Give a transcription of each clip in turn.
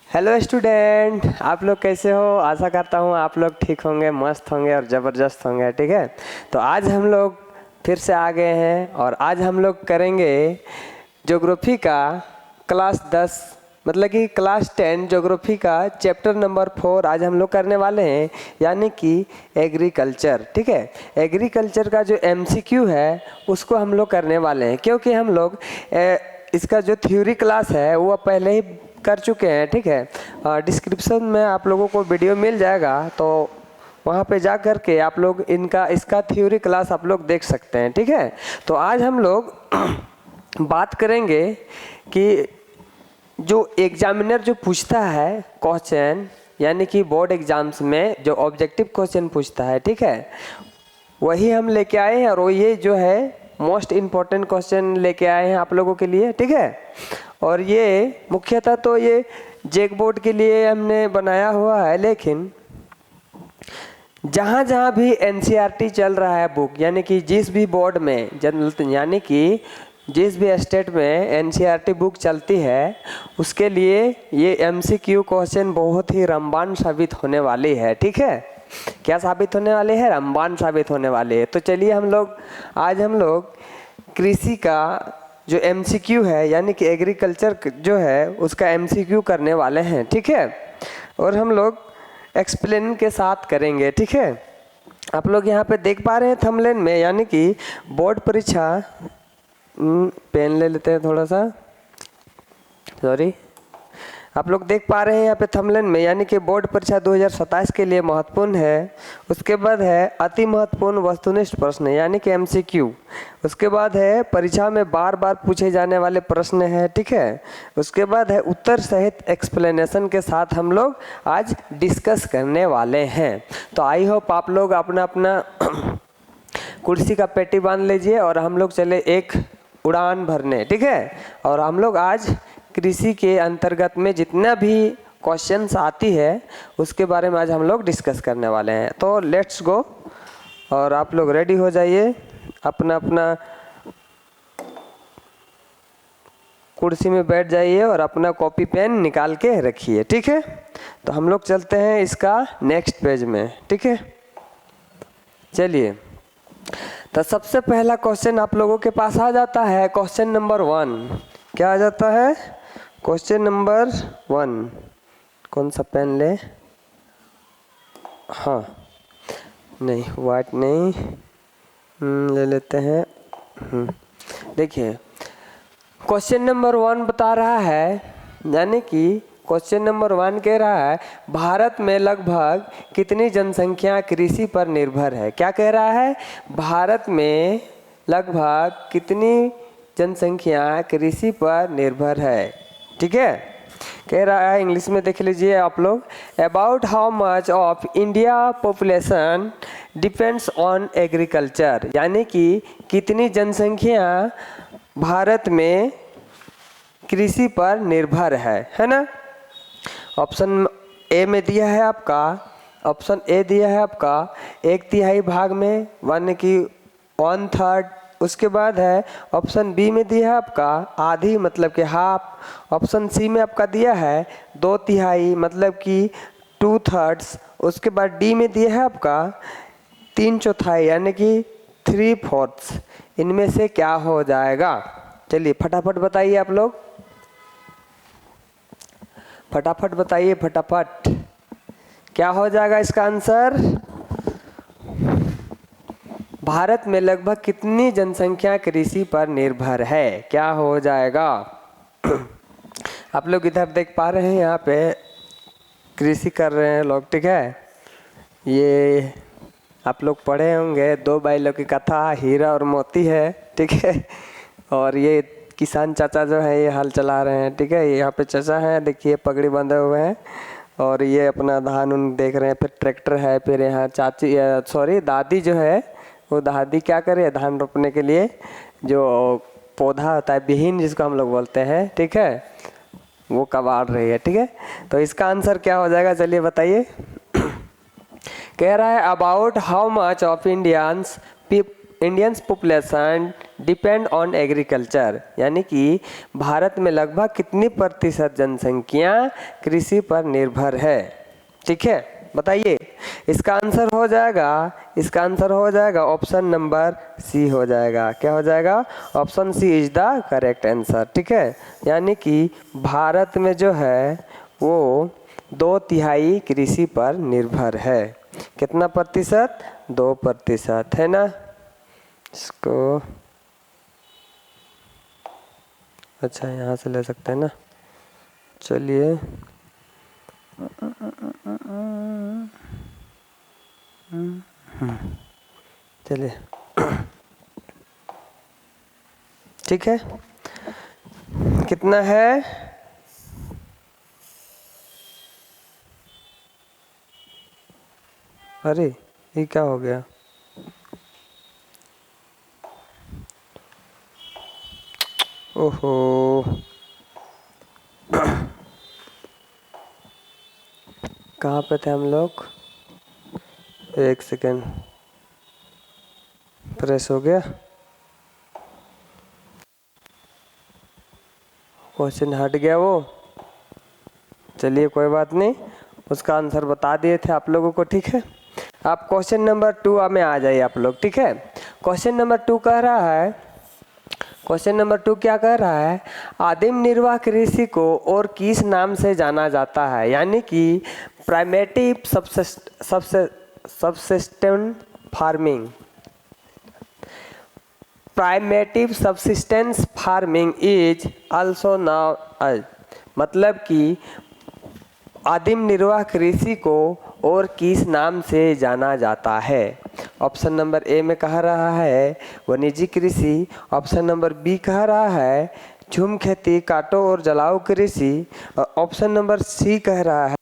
Hello student, आप लोग कैसे हो? आशा करता हूँ आप लोग ठीक होंगे, मस्त होंगे और ज़बरदस्त होंगे। ठीक है, तो आज हम लोग फिर से आ गए हैं और आज हम लोग करेंगे ज्योग्राफी का क्लास 10 मतलब कि क्लास 10 ज्योग्राफी का चैप्टर नंबर 4 आज हम लोग करने वाले हैं, यानी कि एग्रीकल्चर। ठीक है, एग्रीकल्चर का जो एमसीक्यू है उसको हम लोग करने वाले हैं, क्योंकि हम लोग इसका जो थ्योरी क्लास है वो पहले ही कर चुके हैं। ठीक है, डिस्क्रिप्शन में आप लोगों को वीडियो मिल जाएगा, तो वहाँ पे जा कर के आप लोग इसका थ्योरी क्लास आप लोग देख सकते हैं। ठीक है, तो आज हम लोग बात करेंगे कि जो एग्जामिनर जो पूछता है क्वेश्चन, यानी कि बोर्ड एग्जाम्स में जो ऑब्जेक्टिव क्वेश्चन पूछता है, ठीक है, वही हम लेके आए हैं और वो ये जो है मोस्ट इम्पॉर्टेंट क्वेश्चन लेके आए हैं आप लोगों के लिए। ठीक है, और ये मुख्यतः तो ये जेक बोर्ड के लिए हमने बनाया हुआ है, लेकिन जहाँ जहाँ भी एनसीईआरटी चल रहा है बुक, यानी कि जिस भी बोर्ड में यानी कि जिस भी स्टेट में एनसीईआरटी बुक चलती है, उसके लिए ये एमसीक्यू क्वेश्चन बहुत ही रामबाण साबित होने वाली है। ठीक है, क्या साबित होने वाले हैं? रामबाण साबित होने वाले हैं। तो चलिए आज हम लोग कृषि का जो एमसीक्यू है, यानी कि एग्रीकल्चर जो है उसका एमसीक्यू करने वाले हैं। ठीक है, और हम लोग एक्सप्लेन के साथ करेंगे। ठीक है, आप लोग यहाँ पे देख पा रहे हैं थंबनेल में, यानी कि बोर्ड परीक्षा, पेन ले लेते हैं थोड़ा सा, सॉरी, आप लोग देख पा रहे हैं यहाँ पे थंबनेल में, यानी कि बोर्ड परीक्षा 2027 के लिए महत्वपूर्ण है। उसके बाद है अति महत्वपूर्ण वस्तुनिष्ठ प्रश्न, यानी कि एमसीक्यू। उसके बाद है परीक्षा में बार बार पूछे जाने वाले प्रश्न हैं। ठीक है, उसके बाद है उत्तर सहित एक्सप्लेनेशन के साथ हम लोग आज डिस्कस करने वाले हैं। तो आई होप आप लोग अपना अपना कुर्सी का पेटी बांध लीजिए और हम लोग चले एक उड़ान भरने। ठीक है, और हम लोग आज कृषि के अंतर्गत में जितना भी क्वेश्चंस आती है उसके बारे में आज हम लोग डिस्कस करने वाले हैं। तो लेट्स गो, और आप लोग रेडी हो जाइए, अपना अपना कुर्सी में बैठ जाइए और अपना कॉपी पेन निकाल के रखिए। ठीक है, तो हम लोग चलते हैं इसका नेक्स्ट पेज में। ठीक है, चलिए, तो सबसे पहला क्वेश्चन आप लोगों के पास आ जाता है, क्वेश्चन नंबर 1। क्या आ जाता है? Question number 1। कौन सा पेन ले? हाँ, नहीं, वाइट नहीं, ले लेते हैं। देखिए, क्वेश्चन नंबर 1 बता रहा है, यानी कि क्वेश्चन नंबर 1 कह रहा है भारत में लगभग कितनी जनसंख्या कृषि पर निर्भर है। क्या कह रहा है? भारत में लगभग कितनी जनसंख्या कृषि पर निर्भर है। ठीक है, कह रहा है, इंग्लिश में देख लीजिए आप लोग, about how much of India population depends on agriculture, यानी कि कितनी जनसंख्या भारत में कृषि पर निर्भर है ना। ऑप्शन ए में दिया है आपका, ऑप्शन ए दिया है आपका 1/3 भाग में, यानी कि 1/3। उसके बाद है ऑप्शन बी में दिया है आपका आधी, मतलब कि हाफ। ऑप्शन सी में आपका दिया है 2/3, मतलब कि 2/3। उसके बाद डी में दिया है आपका 3/4, यानी कि 3/4। इनमें से क्या हो जाएगा? चलिए फटाफट बताइए आप लोग, फटाफट बताइए, फटाफट, क्या हो जाएगा इसका आंसर? भारत में लगभग कितनी जनसंख्या कृषि पर निर्भर है, क्या हो जाएगा? आप लोग इधर देख पा रहे हैं, यहाँ पे कृषि कर रहे हैं लोग। ठीक है, ये आप लोग पढ़े होंगे 2 बैलों की कथा, हीरा और मोती है। ठीक है, और ये किसान चाचा जो है ये हल चला रहे हैं। ठीक है, यहाँ पे चाचा हैं, देखिए पगड़ी बंधे हुए हैं, और ये अपना धान उन देख रहे हैं। फिर ट्रैक्टर है, फिर यहाँ चाची, सॉरी दादी जो है, वो दादी क्या कर रही है? धान रोपने के लिए जो पौधा होता है, बीहन जिसको हम लोग बोलते हैं, ठीक है, वो कबाड़ रही है। ठीक है, तो इसका आंसर क्या हो जाएगा? चलिए बताइए। कह रहा है about how much of Indians Indians population depend on agriculture, यानी कि भारत में लगभग कितनी प्रतिशत जनसंख्या कृषि पर निर्भर है। ठीक है, बताइए। इसका आंसर हो जाएगा, इसका आंसर हो जाएगा ऑप्शन नंबर सी हो जाएगा। क्या हो जाएगा? Option C is the correct answer. ठीक है, यानी कि भारत में जो है वो 2/3 कृषि पर निर्भर है। कितना प्रतिशत? 2% है ना। इसको अच्छा यहाँ से ले सकते हैं ना। चलिए, चलिए ठीक है। कितना है? अरे ये क्या हो गया? ओहो, कहाँ पे थे हम लोग? एक सेकेंड, प्रेस हो गया, क्वेश्चन हट गया वो। चलिए कोई बात नहीं, उसका आंसर बता दिए थे आप लोगों को। ठीक है, आप क्वेश्चन नंबर 2 में आ जाइए आप लोग। ठीक है, क्वेश्चन नंबर 2 कह रहा है, क्वेश्चन नंबर 2 क्या कह रहा है? आदिम निर्वाह कृषि को और किस नाम से जाना जाता है? यानी कि primitive subsistence farming. Primitive subsistence farming is also known as, मतलब कि आदिम निर्वाह कृषि को और किस नाम से जाना जाता है? ऑप्शन नंबर ए में कह रहा है वाणिज्यिक कृषि, ऑप्शन नंबर बी कह रहा है झूम खेती, काटो और जलाओ कृषि, और ऑप्शन नंबर सी कह रहा है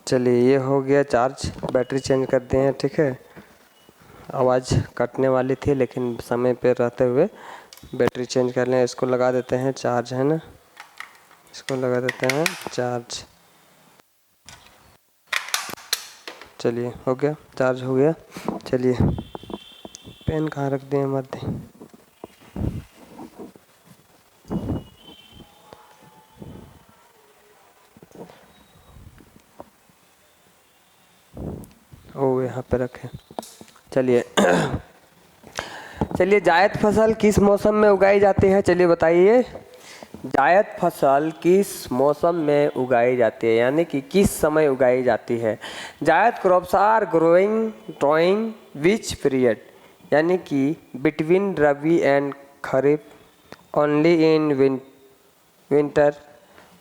चलिए ये हो गया चार्ज, बैटरी चेंज कर दिए हैं, ठीक है। आवाज़ कटने वाली थी लेकिन समय पे रहते हुए बैटरी चेंज कर लें। इसको लगा देते हैं चार्ज, है ना, इसको लगा देते हैं चार्ज। चलिए हो गया, चार्ज हो गया। चलिए पेन कहाँ रख दिए मत। ओ यहाँ पे रखें। चलिए चलिए जायद फसल किस मौसम में उगाई जाती है? चलिए बताइए, जायद फसल किस मौसम में उगाई जाती है, यानी कि किस समय उगाई जाती है? Zaid crops are growing during which period, यानी कि between rabi and kharif, only in winter,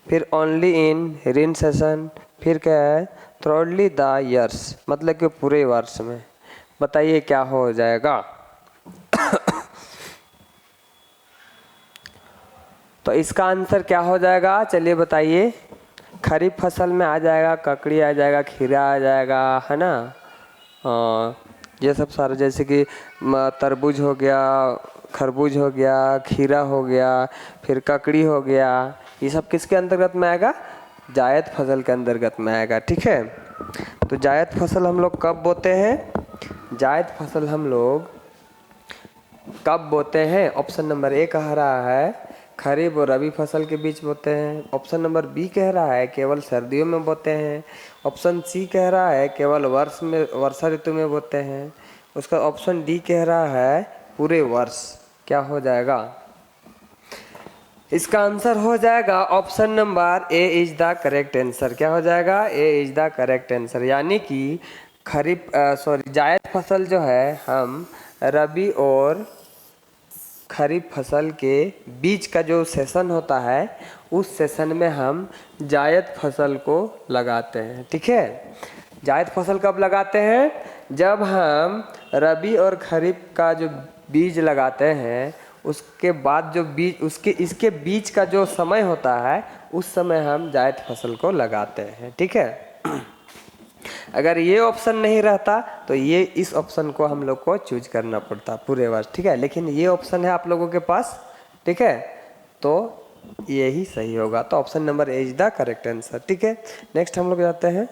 फिर ओनली इन रेन सेशन, फिर क्या है थ्रोडली द ईयर्स, मतलब कि पूरे वर्ष में। बताइए क्या हो जाएगा? तो इसका आंसर क्या हो जाएगा? चलिए बताइए। खरीफ फसल में आ जाएगा ककड़ी, आ जाएगा खीरा, आ जाएगा, है ना, ये सब सारा, जैसे कि तरबूज हो गया, खरबूज हो गया, खीरा हो गया, फिर ककड़ी हो गया, ये सब किसके अंतर्गत में आएगा? जायद फसल के अंतर्गत में आएगा, ठीक है। तो जायद फसल हम लोग कब बोते हैं? जायद फसल हम लोग कब बोते हैं? ऑप्शन नंबर ए कह रहा है खरीफ और रबी फसल के बीच बोते हैं। ऑप्शन नंबर बी कह रहा है केवल सर्दियों में बोते हैं। ऑप्शन सी कह रहा है केवल वर्षा ऋतु में बोते हैं। उसका ऑप्शन डी कह रहा है पूरे वर्ष। क्या हो जाएगा? इसका आंसर हो जाएगा option number A is the correct answer. क्या हो जाएगा? ए इज द करेक्ट आंसर, यानी कि जायद फसल जो है हम रबी और खरीफ फसल के बीच का जो सेशन होता है उस सेशन में हम जायद फसल को लगाते हैं, ठीक है। जायद फसल कब लगाते हैं? जब हम रबी और खरीफ का जो बीज लगाते हैं उसके बाद जो बीज इसके बीच का जो समय होता है उस समय हम जायद फसल को लगाते हैं, ठीक है। अगर ये ऑप्शन नहीं रहता तो ये इस ऑप्शन को हम लोग को चूज करना पड़ता पूरे वर्ष, ठीक है। लेकिन ये ऑप्शन है आप लोगों के पास, ठीक है, तो यही सही होगा। तो option number A is the correct answer, ठीक है। नेक्स्ट हम लोग जाते हैं,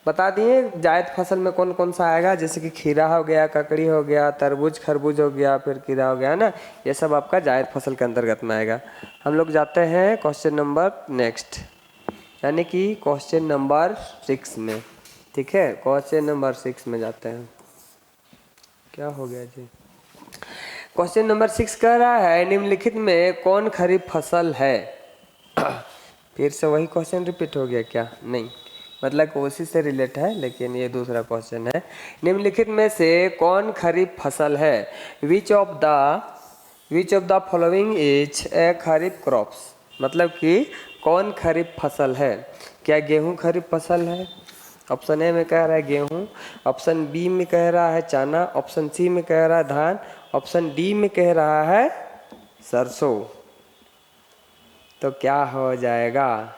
बता दिए जायद फसल में कौन कौन सा आएगा, जैसे कि खीरा हो गया, ककड़ी हो गया, तरबूज खरबूज हो गया, फिर खीरा हो गया, है ना, ये सब आपका जायद फसल के अंतर्गत में आएगा। हम लोग जाते हैं क्वेश्चन नंबर नेक्स्ट, यानी कि क्वेश्चन नंबर 6 में, ठीक है। क्वेश्चन नंबर 6 में जाते हैं। क्या हो गया जी? क्वेश्चन नंबर 6 कह रहा है निम्नलिखित में कौन खरीफ फसल है? फिर से वही क्वेश्चन रिपीट हो गया क्या? नहीं, मतलब उसी से रिलेट है, लेकिन ये दूसरा क्वेश्चन है। निम्नलिखित में से कौन खरीफ फसल है? Which of the following is a kharif crops, मतलब कि कौन खरीफ फसल है? क्या गेहूं खरीफ फसल है? ऑप्शन ए में कह रहा है गेहूं, ऑप्शन बी में कह रहा है चना, ऑप्शन सी में कह रहा है धान, ऑप्शन डी में कह रहा है सरसों। तो क्या हो जाएगा?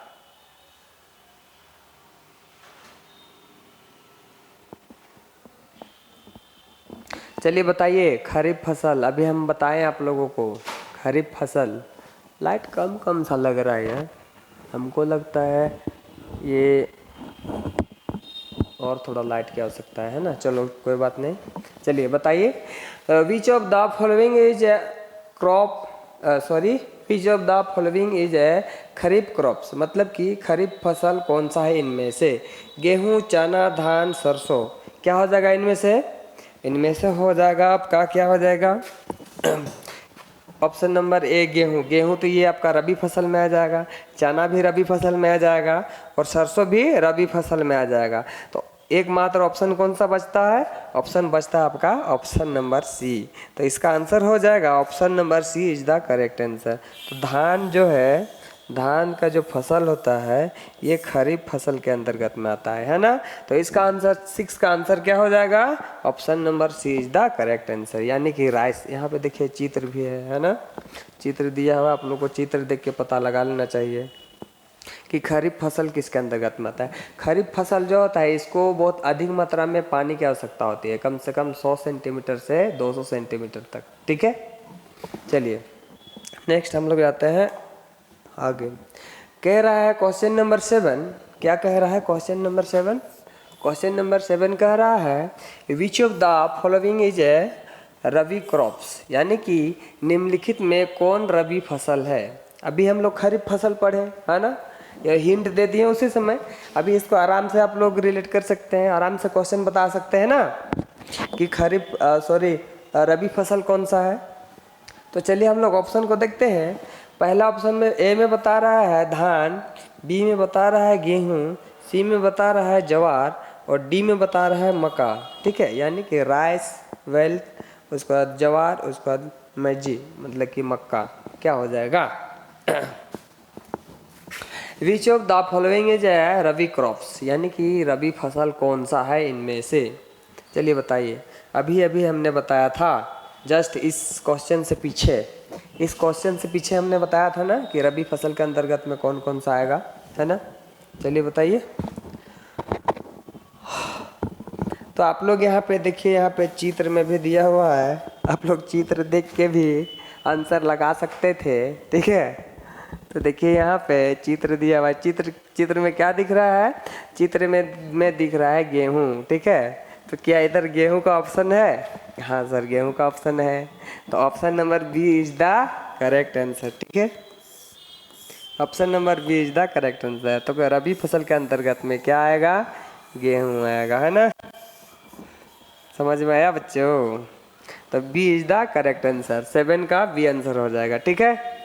चलिए बताइए खरीफ फसल। अभी हम बताएं आप लोगों को खरीफ फसल। लाइट कम सा लग रहा है, हमको लगता है ये और थोड़ा लाइट की आवश्यकता है ना। चलो कोई बात नहीं, चलिए बताइए। Which of the following is which of the following is a kharif crops, मतलब कि खरीफ फसल कौन सा है इनमें से? गेहूं, चना, धान, सरसों। क्या हो जाएगा इनमें से? इनमें से हो जाएगा आपका, क्या हो जाएगा? ऑप्शन नंबर ए गेहूं। गेहूं तो ये आपका रबी फसल में आ जाएगा, चना भी रबी फसल में आ जाएगा और सरसों भी रबी फसल में आ जाएगा। तो एकमात्र ऑप्शन कौन सा बचता है? ऑप्शन बचता है आपका ऑप्शन नंबर सी। तो इसका आंसर हो जाएगा option number C is the correct answer. तो धान जो है, धान का जो फसल होता है ये खरीफ फसल के अंतर्गत में आता है ना। तो इसका आंसर 6 का आंसर क्या हो जाएगा? Option number C is the correct answer, यानी कि राइस। यहाँ पे देखिए चित्र भी है ना, चित्र दिया हुआ, आप लोग को चित्र देख के पता लगा लेना चाहिए। कि खरीफ फसल किसके अंतर्गत में आता है। खरीफ फसल जो होता है इसको बहुत अधिक मात्रा में पानी की आवश्यकता होती है, कम से कम 100 सेंटीमीटर से 200 सेंटीमीटर तक। ठीक है, चलिए नेक्स्ट हम लोग जाते हैं आगे। कह रहा है क्वेश्चन नंबर 7, क्या कह रहा है क्वेश्चन नंबर 7? क्वेश्चन नंबर 7 कह रहा है which of the following is a rabi crops, यानी कि निम्नलिखित में कौन रबी फसल है। अभी हम लोग खरीफ फसल पढ़े है ना, ये हिंट दे दिए उसी समय। अभी इसको आराम से आप लोग रिलेट कर सकते हैं, आराम से क्वेश्चन बता सकते हैं ना कि खरीफ रबी फसल कौन सा है। तो चलिए हम लोग ऑप्शन को देखते हैं। पहला ऑप्शन में ए में बता रहा है धान, बी में बता रहा है गेहूं, सी में बता रहा है ज्वार और डी में बता रहा है मक्का। ठीक है, यानी कि राइस, वेल्थ, उसके बाद ज्वार, उसके बाद मैजी मतलब कि मक्का। क्या हो जाएगा? Which of the following is है रबी क्रॉप्स, यानी कि रबी फसल कौन सा है इनमें से। चलिए बताइए। अभी अभी हमने बताया था जस्ट इस क्वेश्चन से पीछे, इस क्वेश्चन से पीछे हमने बताया था ना कि रबी फसल के अंतर्गत में कौन कौन सा आएगा, है ना। चलिए बताइए। तो आप लोग यहाँ पे देखिए, यहाँ पे चित्र में भी दिया हुआ है, आप लोग चित्र देख के भी आंसर लगा सकते थे। ठीक है, तो देखिए यहाँ पे चित्र दिया हुआ है। चित्र में क्या दिख रहा है? चित्र में दिख रहा है गेहूं। ठीक है, तो क्या इधर गेहूं का ऑप्शन है? हाँ सर, गेहूं का ऑप्शन है। तो option number B is the correct answer. ठीक है, option number B is the correct answer. तो रबी फसल के अंतर्गत में क्या आएगा? गेहूं आएगा, है ना। समझ में आया बच्चों? तो B is the correct answer, 7 का बी आंसर हो जाएगा। ठीक है,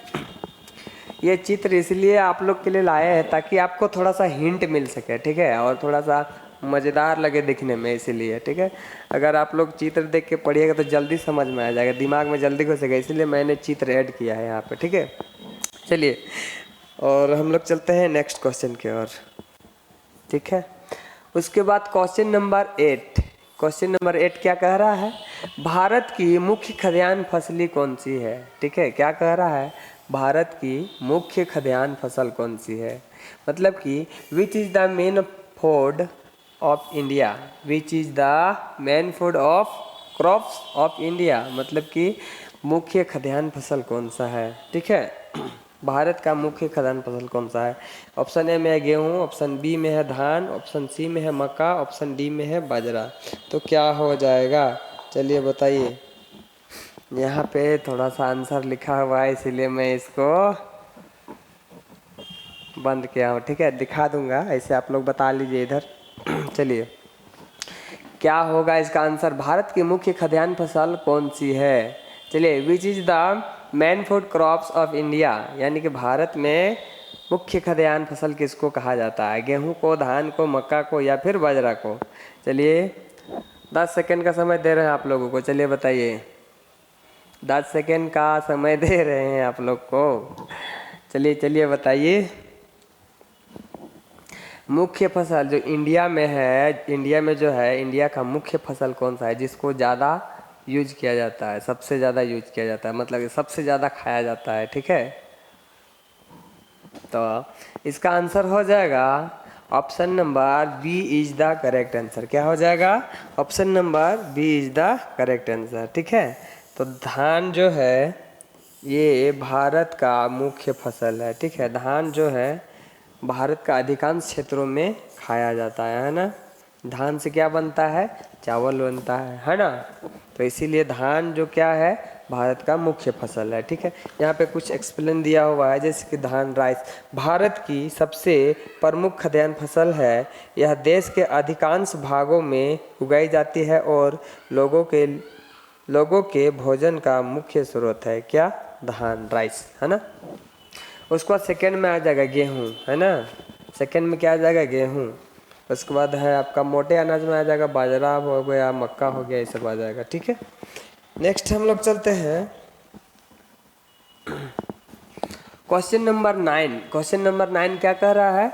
ये चित्र इसलिए आप लोग के लिए लाए हैं ताकि आपको थोड़ा सा हिंट मिल सके। ठीक है, और थोड़ा सा मज़ेदार लगे दिखने में, इसीलिए। ठीक है, अगर आप लोग चित्र देख के पढ़िएगा तो जल्दी समझ में आ जाएगा, दिमाग में जल्दी घुसेगा, इसलिए मैंने चित्र ऐड किया है यहाँ पे। ठीक है, चलिए और हम लोग चलते हैं नेक्स्ट क्वेश्चन की ओर। ठीक है, उसके बाद क्वेश्चन नंबर 8। क्वेश्चन नंबर 8 क्या कह रहा है? भारत की मुख्य खाद्यान्न फसली कौन सी है? ठीक है, क्या कह रहा है? भारत की मुख्य खाद्यान्न फसल कौन सी है, मतलब कि विच is the main food of India, which is the main food of crops of India, मतलब कि मुख्य खाद्यान्न फसल कौन सा है। ठीक है, भारत का मुख्य खाद्यान्न फसल कौन सा है? ऑप्शन ए में है गेहूँ, ऑप्शन बी में है धान, ऑप्शन सी में है मक्का, ऑप्शन डी में है बाजरा। तो क्या हो जाएगा? चलिए बताइए। यहाँ पे थोड़ा सा आंसर लिखा हुआ है, इसीलिए मैं इसको बंद किया हूँ। ठीक है, दिखा दूंगा, ऐसे आप लोग बता लीजिए इधर। चलिए, क्या होगा इसका आंसर? भारत की मुख्य खाद्यान्न फसल कौन सी है? चलिए, विच is the main food crops of India, यानी कि भारत में मुख्य खाद्यान्न फसल किसको कहा जाता है? गेहूं को, धान को, मक्का को या फिर बाजरा को? चलिए 10 सेकंड का समय दे रहे हैं आप लोगों को। चलिए बताइए, 10 सेकंड का समय दे रहे हैं आप लोग को। चलिए बताइए। मुख्य फसल जो इंडिया में है, इंडिया में जो है, इंडिया का मुख्य फसल कौन सा है जिसको ज़्यादा यूज किया जाता है, सबसे ज़्यादा यूज किया जाता है, मतलब सबसे ज़्यादा खाया जाता है। ठीक है, तो इसका आंसर हो जाएगा option number B is the correct answer. क्या हो जाएगा? Option number B is the correct answer. ठीक है, तो धान जो है ये भारत का मुख्य फसल है। ठीक है, धान जो है भारत का अधिकांश क्षेत्रों में खाया जाता है ना। धान से क्या बनता है? चावल बनता है ना। तो इसीलिए धान जो क्या है, भारत का मुख्य फसल है। ठीक है, यहाँ पे कुछ एक्सप्लेन दिया हुआ है, जैसे कि धान, राइस भारत की सबसे प्रमुख खाद्यान्न फसल है। यह देश के अधिकांश भागों में उगाई जाती है और लोगों के भोजन का मुख्य स्रोत है। क्या? धान, राइस, है ना। उसके बाद सेकेंड में आ जाएगा गेहूँ, है ना। सेकेंड में क्या आ जाएगा? गेहूँ। उसके बाद है आपका मोटे अनाज में आ जाएगा बाजरा हो गया, मक्का हो गया, ये सब आ जाएगा। ठीक है, नेक्स्ट हम लोग चलते हैं क्वेश्चन नंबर 9। क्वेश्चन नंबर 9 क्या कह रहा है?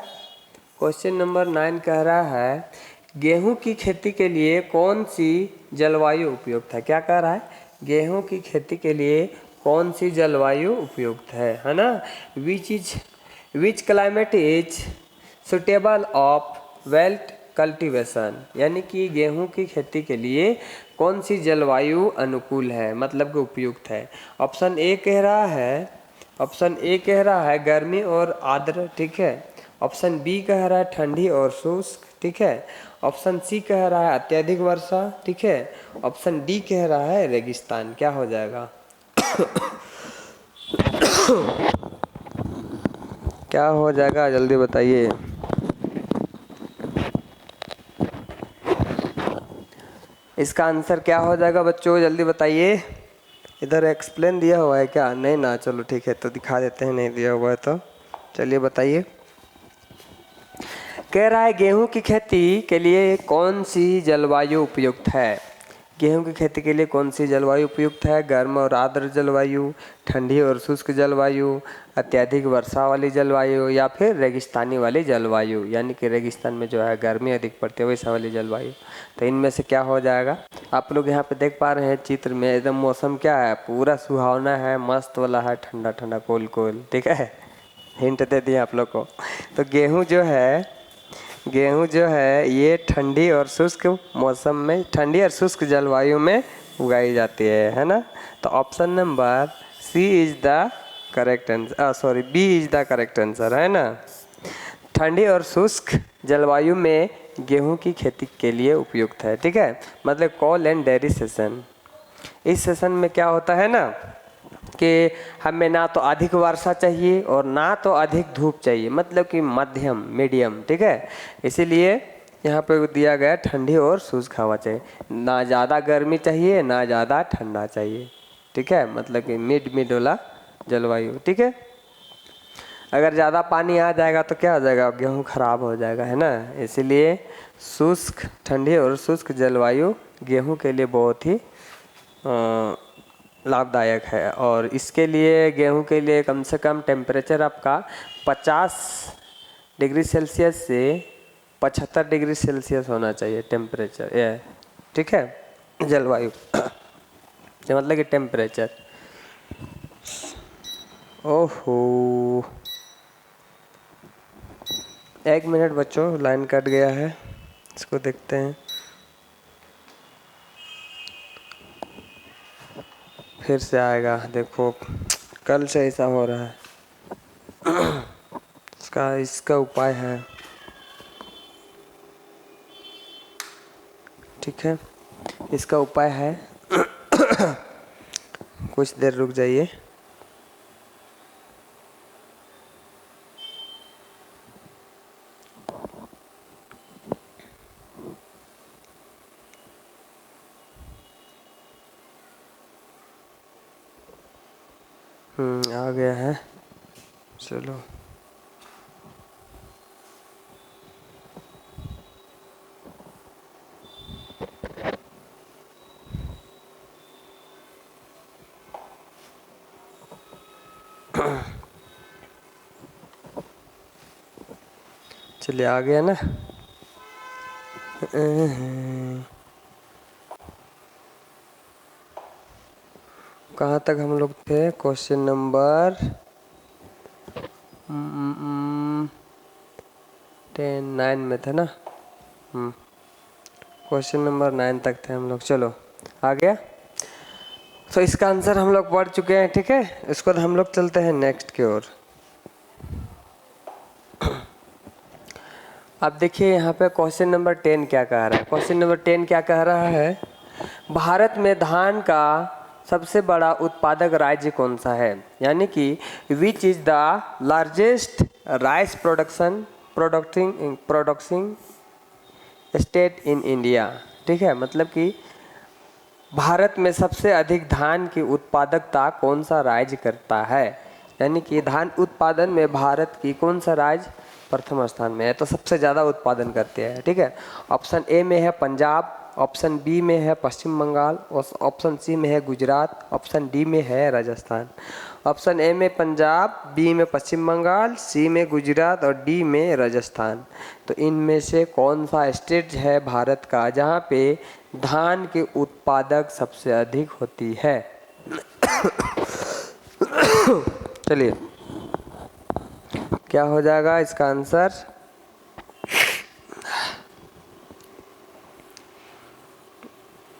क्वेश्चन नंबर 9 कह रहा है गेहूं की खेती के लिए कौन सी जलवायु उपयुक्त है? क्या कह रहा है? गेहूं की खेती के लिए कौन सी जलवायु उपयुक्त है ना। Which is which climate is suitable of belt cultivation, यानी कि गेहूं की खेती के लिए कौन सी जलवायु अनुकूल है, मतलब कि उपयुक्त है। ऑप्शन ए कह रहा है गर्मी और आर्द्र, ठीक है। ऑप्शन बी कह रहा है ठंडी और शुष्क, ठीक है। ऑप्शन सी कह रहा है अत्यधिक वर्षा, ठीक है। ऑप्शन डी कह रहा है रेगिस्तान। क्या हो जाएगा? क्या हो जाएगा, जल्दी बताइए। इसका आंसर क्या हो जाएगा बच्चों, जल्दी बताइए। इधर एक्सप्लेन दिया हुआ है क्या? नहीं ना, चलो ठीक है तो दिखा देते हैं, नहीं दिया हुआ है तो चलिए बताइए। कह रहा है गेहूं की खेती के लिए कौन सी जलवायु उपयुक्त है। गेहूं की खेती के लिए कौन सी जलवायु उपयुक्त है? गर्म और आर्द्र जलवायु, ठंडी और शुष्क जलवायु, अत्यधिक वर्षा वाली जलवायु, या फिर रेगिस्तानी वाली जलवायु, यानी कि रेगिस्तान में जो है गर्मी अधिक पड़ती है वैसा वाली जलवायु। तो इनमें से क्या हो जाएगा? आप लोग यहाँ पे देख पा रहे हैं चित्र में, एकदम मौसम क्या है, पूरा सुहावना है, मस्त वाला है, ठंडा ठंडा कोल कोल, ठीक है। हिंट दे दिया आप लोग को। तो गेहूँ जो है ये ठंडी और शुष्क मौसम में, ठंडी और शुष्क जलवायु में उगाई जाती है ना। तो option number C is the correct answer, sorry B is the correct answer, है ना। ठंडी और शुष्क जलवायु में गेहूं की खेती के लिए उपयुक्त है, ठीक है। मतलब कॉल एंड डेयरी सेशन, इस सेशन में क्या होता है ना कि हमें ना तो अधिक वर्षा चाहिए और ना तो अधिक धूप चाहिए, मतलब कि मध्यम मीडियम, ठीक है। इसीलिए यहाँ पे दिया गया ठंडी और शुष्क हवा चाहिए, ना ज़्यादा गर्मी चाहिए ना ज़्यादा ठंडा चाहिए, ठीक है। मतलब कि मिड वाला जलवायु, ठीक है। अगर ज़्यादा पानी आ जाएगा तो क्या हो जाएगा, गेहूँ खराब हो जाएगा, है ना। इसीलिए शुष्क, ठंडी और शुष्क जलवायु गेहूँ के लिए बहुत ही लाभदायक है। और इसके लिए गेहूं के लिए कम से कम टेम्परेचर आपका 50 डिग्री सेल्सियस से 75 डिग्री सेल्सियस होना चाहिए टेम्परेचर, ये ठीक है, जलवायु मतलब कि टेम्परेचर। ओहो, 1 मिनट बच्चों, लाइन कट गया है, इसको देखते हैं, फिर से आएगा। देखो कल से ऐसा हो रहा है। इसका उपाय है, ठीक है, इसका उपाय है। कुछ देर रुक जाइए। आ गया है, चलो। चलिए आ गया ना। कहाँ तक हम लोग थे? क्वेश्चन नंबर 9 में थे ना। क्वेश्चन नंबर 9 तक थे हम लोग। चलो आ गया। तो इसका आंसर हम लोग पढ़ चुके हैं, ठीक है। इसको हम लोग चलते हैं नेक्स्ट की ओर। अब देखिए यहाँ पे क्वेश्चन नंबर 10 क्या कह रहा है। क्वेश्चन नंबर 10 क्या कह रहा है, भारत में धान का सबसे बड़ा उत्पादक राज्य कौन सा है, यानी कि विच is the largest rice प्रोडक्टिंग state in India, ठीक है। मतलब कि भारत में सबसे अधिक धान की उत्पादकता कौन सा राज्य करता है, यानी कि धान उत्पादन में भारत की कौन सा राज्य प्रथम स्थान में है, तो सबसे ज़्यादा उत्पादन करते हैं, ठीक है। ऑप्शन ए में है पंजाब, ऑप्शन बी में है पश्चिम बंगाल, ऑप्शन सी में है गुजरात, ऑप्शन डी में है राजस्थान। ऑप्शन ए में पंजाब, बी में पश्चिम बंगाल, सी में गुजरात और डी में राजस्थान। तो इनमें से कौन सा स्टेट है भारत का जहाँ पे धान के उत्पादक सबसे अधिक होती है? चलिए क्या हो जाएगा इसका आंसर?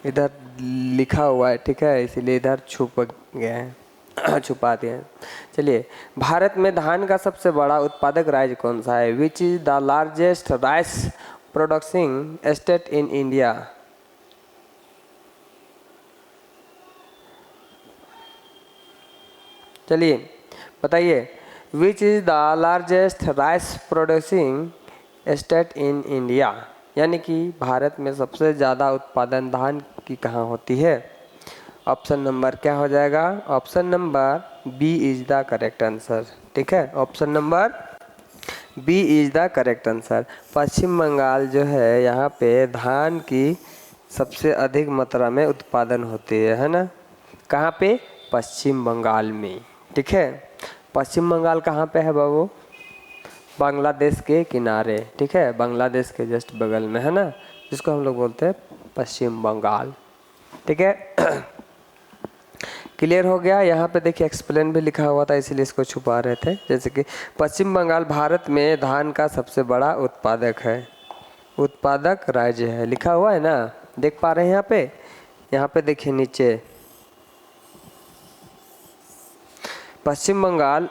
इधर लिखा हुआ है, ठीक है, इसीलिए इधर छुप गया है छुपा दिया है। चलिए, भारत में धान का सबसे बड़ा उत्पादक राज्य कौन सा है? Which is the largest rice producing state in India? चलिए बताइए, which is the largest rice producing state in India, यानी कि भारत में सबसे ज़्यादा उत्पादन धान की कहाँ होती है? ऑप्शन नंबर क्या हो जाएगा? Option number B is the correct answer, ठीक है, option number B is the correct answer. Paschim Bangal जो है, यहाँ पे धान की सबसे अधिक मात्रा में उत्पादन होती है ना? कहाँ पे? पश्चिम बंगाल में, ठीक है। पश्चिम बंगाल कहाँ पे है बाबू? बांग्लादेश के किनारे, ठीक है, बांग्लादेश के जस्ट बगल में है ना, जिसको हम लोग बोलते हैं पश्चिम बंगाल, ठीक है। क्लियर हो गया? यहाँ पे देखिए एक्सप्लेन भी लिखा हुआ था, इसीलिए इसको छुपा रहे थे। जैसे कि पश्चिम बंगाल भारत में धान का सबसे बड़ा उत्पादक है, उत्पादक राज्य है, लिखा हुआ है ना, देख पा रहे हैं यहाँ पे देखिए नीचे, पश्चिम बंगाल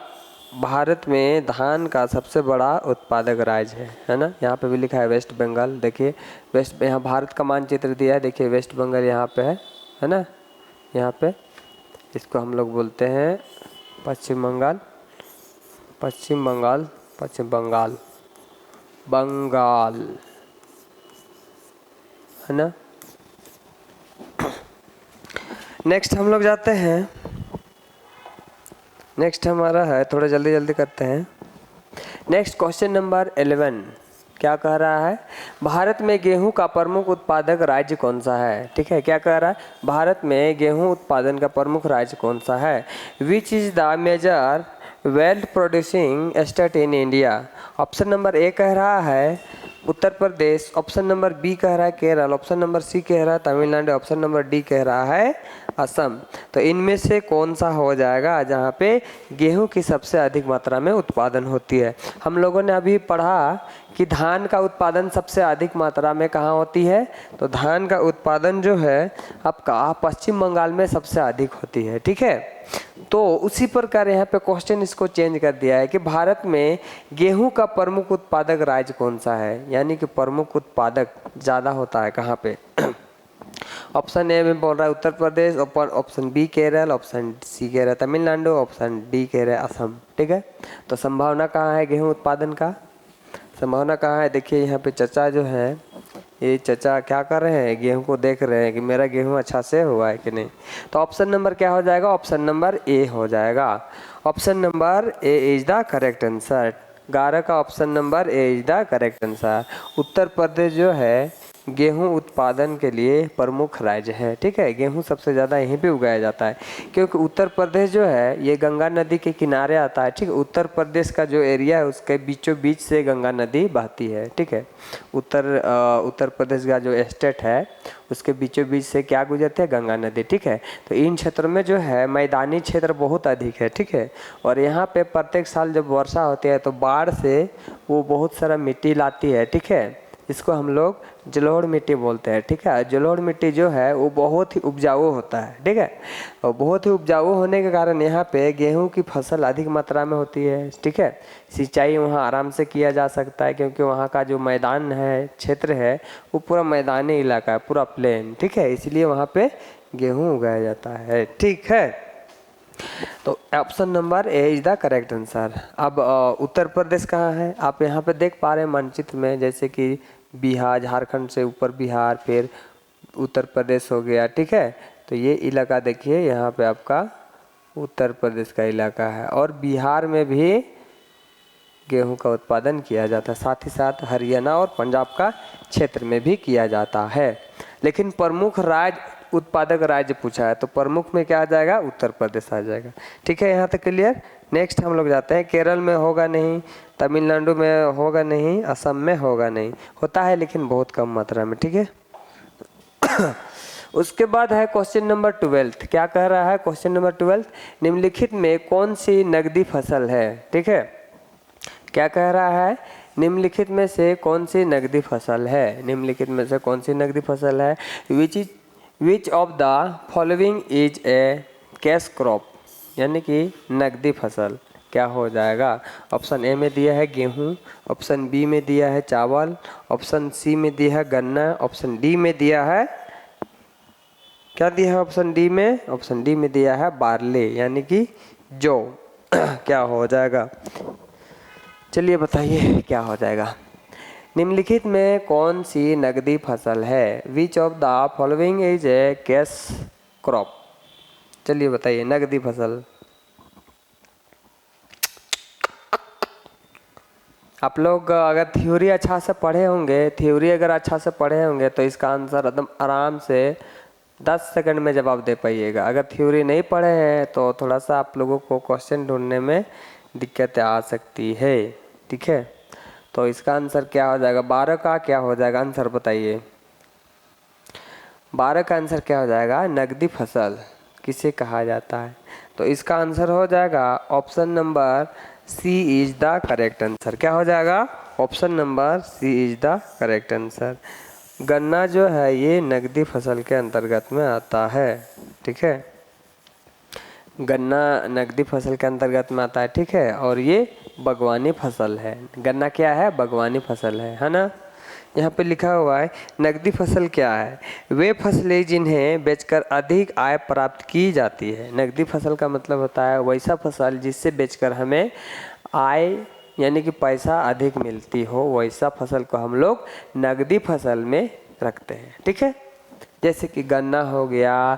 भारत में धान का सबसे बड़ा उत्पादक राज्य है ना। यहाँ पे भी लिखा है वेस्ट बंगाल, देखिए वेस्ट, यहाँ भारत का मानचित्र दिया है, देखिए वेस्ट बंगाल यहाँ पे है ना, यहाँ पे इसको हम लोग बोलते हैं पश्चिम बंगाल, पश्चिम बंगाल, पश्चिम बंगाल, बंगाल है ना। नेक्स्ट हम लोग जाते हैं, नेक्स्ट हमारा है, थोड़ा जल्दी जल्दी करते हैं। नेक्स्ट क्वेश्चन नंबर 11 क्या कह रहा है? भारत में गेहूं का प्रमुख उत्पादक राज्य कौन सा है? ठीक है, क्या कह रहा है? भारत में गेहूं उत्पादन का प्रमुख राज्य कौन सा है? Which is the major wealth producing state in India? Option number A कह रहा है Uttar Pradesh, option number B कह रहा है केरल, ऑप्शन नंबर सी कह रहा है तमिलनाडु, ऑप्शन नंबर डी कह रहा है असम। तो इनमें से कौन सा हो जाएगा जहाँ पे गेहूं की सबसे अधिक मात्रा में उत्पादन होती है? हम लोगों ने अभी पढ़ा कि धान का उत्पादन सबसे अधिक मात्रा में कहाँ होती है, तो धान का उत्पादन जो है आपका पश्चिम बंगाल में सबसे अधिक होती है, ठीक है। तो उसी प्रकार यहाँ पे क्वेश्चन इसको चेंज कर दिया है कि भारत में गेहूं का प्रमुख उत्पादक राज्य कौन सा है, यानी कि प्रमुख उत्पादक ज़्यादा होता है कहाँ पे? ऑप्शन ए में बोल रहा है Uttar Pradesh, option B Kerala, option C कह रहा है तमिलनाडु, ऑप्शन डी कह रहा है असम, ठीक है। तो संभावना कहाँ है गेहूं उत्पादन का? संभावना कहाँ है? देखिए यहाँ पे चचा जो है, ये चचा क्या कर रहे हैं, गेहूं को देख रहे हैं कि मेरा गेहूं अच्छा से हुआ है कि नहीं। तो ऑप्शन नंबर क्या हो जाएगा? ऑप्शन नंबर ए हो जाएगा। Option number A is the correct answer. 11 का option number A is the correct answer. Uttar Pradesh जो है गेहूं उत्पादन के लिए प्रमुख राज्य है, ठीक है। गेहूं सबसे ज़्यादा यहीं पे उगाया जाता है, क्योंकि उत्तर प्रदेश जो है ये गंगा नदी के किनारे आता है, ठीक है। उत्तर प्रदेश का जो एरिया है उसके बीचों बीच से गंगा नदी बहती है, ठीक है। उत्तर प्रदेश का जो स्टेट है उसके बीचों बीच से क्या गुजरती है? गंगा नदी, ठीक है। तो इन क्षेत्रों में जो है मैदानी क्षेत्र बहुत अधिक है, ठीक है। और यहाँ पे प्रत्येक साल जब वर्षा होती है तो बाढ़ से वो बहुत सारा मिट्टी लाती है, ठीक है। इसको हम लोग जलोढ़ मिट्टी बोलते हैं, ठीक है। जलोढ़ मिट्टी जो है वो बहुत ही उपजाऊ होता है, ठीक है। और बहुत ही उपजाऊ होने के कारण यहाँ पे गेहूं की फसल अधिक मात्रा में होती है, ठीक है। सिंचाई वहाँ आराम से किया जा सकता है, क्योंकि वहाँ का जो मैदान है, क्षेत्र है, वो पूरा मैदानी इलाका है, पूरा प्लेन, ठीक है। इसलिए वहाँ पे गेहूँ उगाया जाता है, ठीक है। तो option number A is the correct answer. अब उत्तर प्रदेश कहाँ है? आप यहाँ पे देख पा रहे हैं मानचित्र में, जैसे कि बिहार, झारखंड से ऊपर बिहार, फिर उत्तर प्रदेश हो गया, ठीक है। तो ये इलाका देखिए, यहाँ पे आपका उत्तर प्रदेश का इलाका है, और बिहार में भी गेहूं का उत्पादन किया जाता है, साथ ही साथ हरियाणा और पंजाब का क्षेत्र में भी किया जाता है। लेकिन प्रमुख राज्य, उत्पादक राज्य पूछा है, तो प्रमुख में क्या आ जाएगा? उत्तर प्रदेश आ जाएगा, ठीक है। यहाँ तक क्लियर? नेक्स्ट हम लोग जाते हैं, केरल में होगा नहीं, तमिलनाडु में होगा नहीं, असम में होगा नहीं, होता है लेकिन बहुत कम मात्रा में, ठीक है। उसके बाद है क्वेश्चन नंबर 12। क्या कह रहा है क्वेश्चन नंबर 12? निम्नलिखित में कौन सी नकदी फसल है, ठीक है। क्या कह रहा है, निम्नलिखित में से कौन सी नकदी फसल है, निम्नलिखित में से कौन सी नकदी फसल है, which of the following is a cash crop, यानी कि नकदी फसल। क्या हो जाएगा, ऑप्शन ए में दिया है गेहूं, ऑप्शन बी में दिया है चावल, ऑप्शन सी में दिया है गन्ना, ऑप्शन डी में दिया है, क्या दिया है ऑप्शन डी में, ऑप्शन डी में दिया है बार्ले, यानी कि जौ। क्या हो जाएगा, चलिए बताइए क्या हो जाएगा। निम्नलिखित में कौन सी नकदी फसल है, which of the following is a cash crop. चलिए बताइए नकदी फसल। आप लोग अगर थ्योरी अच्छा से पढ़े होंगे, थ्योरी अगर अच्छा से पढ़े होंगे तो इसका आंसर एकदम आराम से 10 सेकंड में जवाब दे पाइएगा। अगर थ्योरी नहीं पढ़े हैं तो थोड़ा सा आप लोगों को क्वेश्चन ढूंढने में दिक्कतें आ सकती है, ठीक है। तो इसका आंसर क्या हो जाएगा, 12 का क्या हो जाएगा आंसर बताइए। 12 का आंसर क्या हो जाएगा, नकदी फसल किसे कहा जाता है। तो इसका आंसर हो जाएगा option number C is the correct answer. क्या हो जाएगा, option number C is the correct answer. गन्ना जो है ये नकदी फसल के अंतर्गत में आता है, ठीक है। गन्ना नकदी फसल के अंतर्गत में आता है, ठीक है। और ये बागवानी फसल है। गन्ना क्या है, बागवानी फसल है ना। यहाँ पे लिखा हुआ है नकदी फसल क्या है, वे फसलें जिन्हें बेचकर अधिक आय प्राप्त की जाती है। नकदी फसल का मतलब होता है वैसा फसल जिससे बेचकर हमें आय यानी कि पैसा अधिक मिलती हो, वैसा फसल को हम लोग नकदी फसल में रखते हैं, ठीक है। जैसे कि गन्ना हो गया,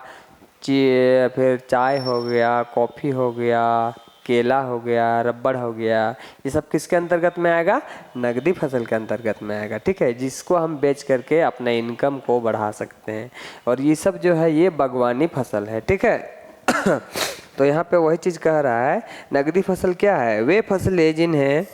फिर चाय हो गया, कॉफ़ी हो गया, केला हो गया, रबड़ हो गया, ये सब किसके अंतर्गत में आएगा, नकदी फसल के अंतर्गत में आएगा, ठीक है। जिसको हम बेच करके अपने इनकम को बढ़ा सकते हैं। और ये सब जो है ये बागवानी फसल है, ठीक है। तो यहाँ पे वही चीज़ कह रहा है, नकदी फसल क्या है, वे फसलें जिन्हें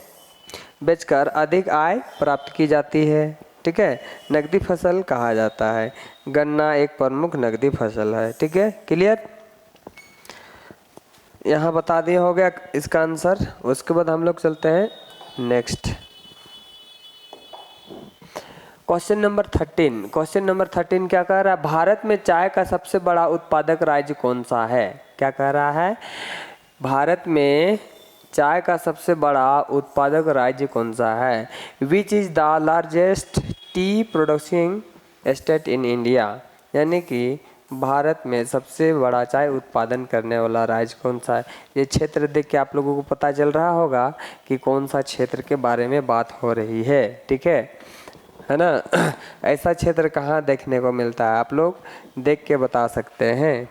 बेचकर अधिक आय प्राप्त की जाती है, ठीक है, नकदी फसल कहा जाता है। गन्ना एक प्रमुख नकदी फसल है, ठीक है, क्लियर। यहाँ बता दिया हो गया इसका आंसर। उसके बाद हम लोग चलते हैं next question number 13। Question number 13 क्या कह रहा है, भारत में चाय का सबसे बड़ा उत्पादक राज्य कौन सा है। क्या कह रहा है, भारत में चाय का सबसे बड़ा उत्पादक राज्य कौन सा है। Which is the largest T producing state in India, यानी कि भारत में सबसे बड़ा चाय उत्पादन करने वाला राज्य कौन सा है। ये क्षेत्र देख के आप लोगों को पता चल रहा होगा कि कौन सा क्षेत्र के बारे में बात हो रही है, ठीक है ना। ऐसा क्षेत्र कहाँ देखने को मिलता है, आप लोग देख के बता सकते हैं।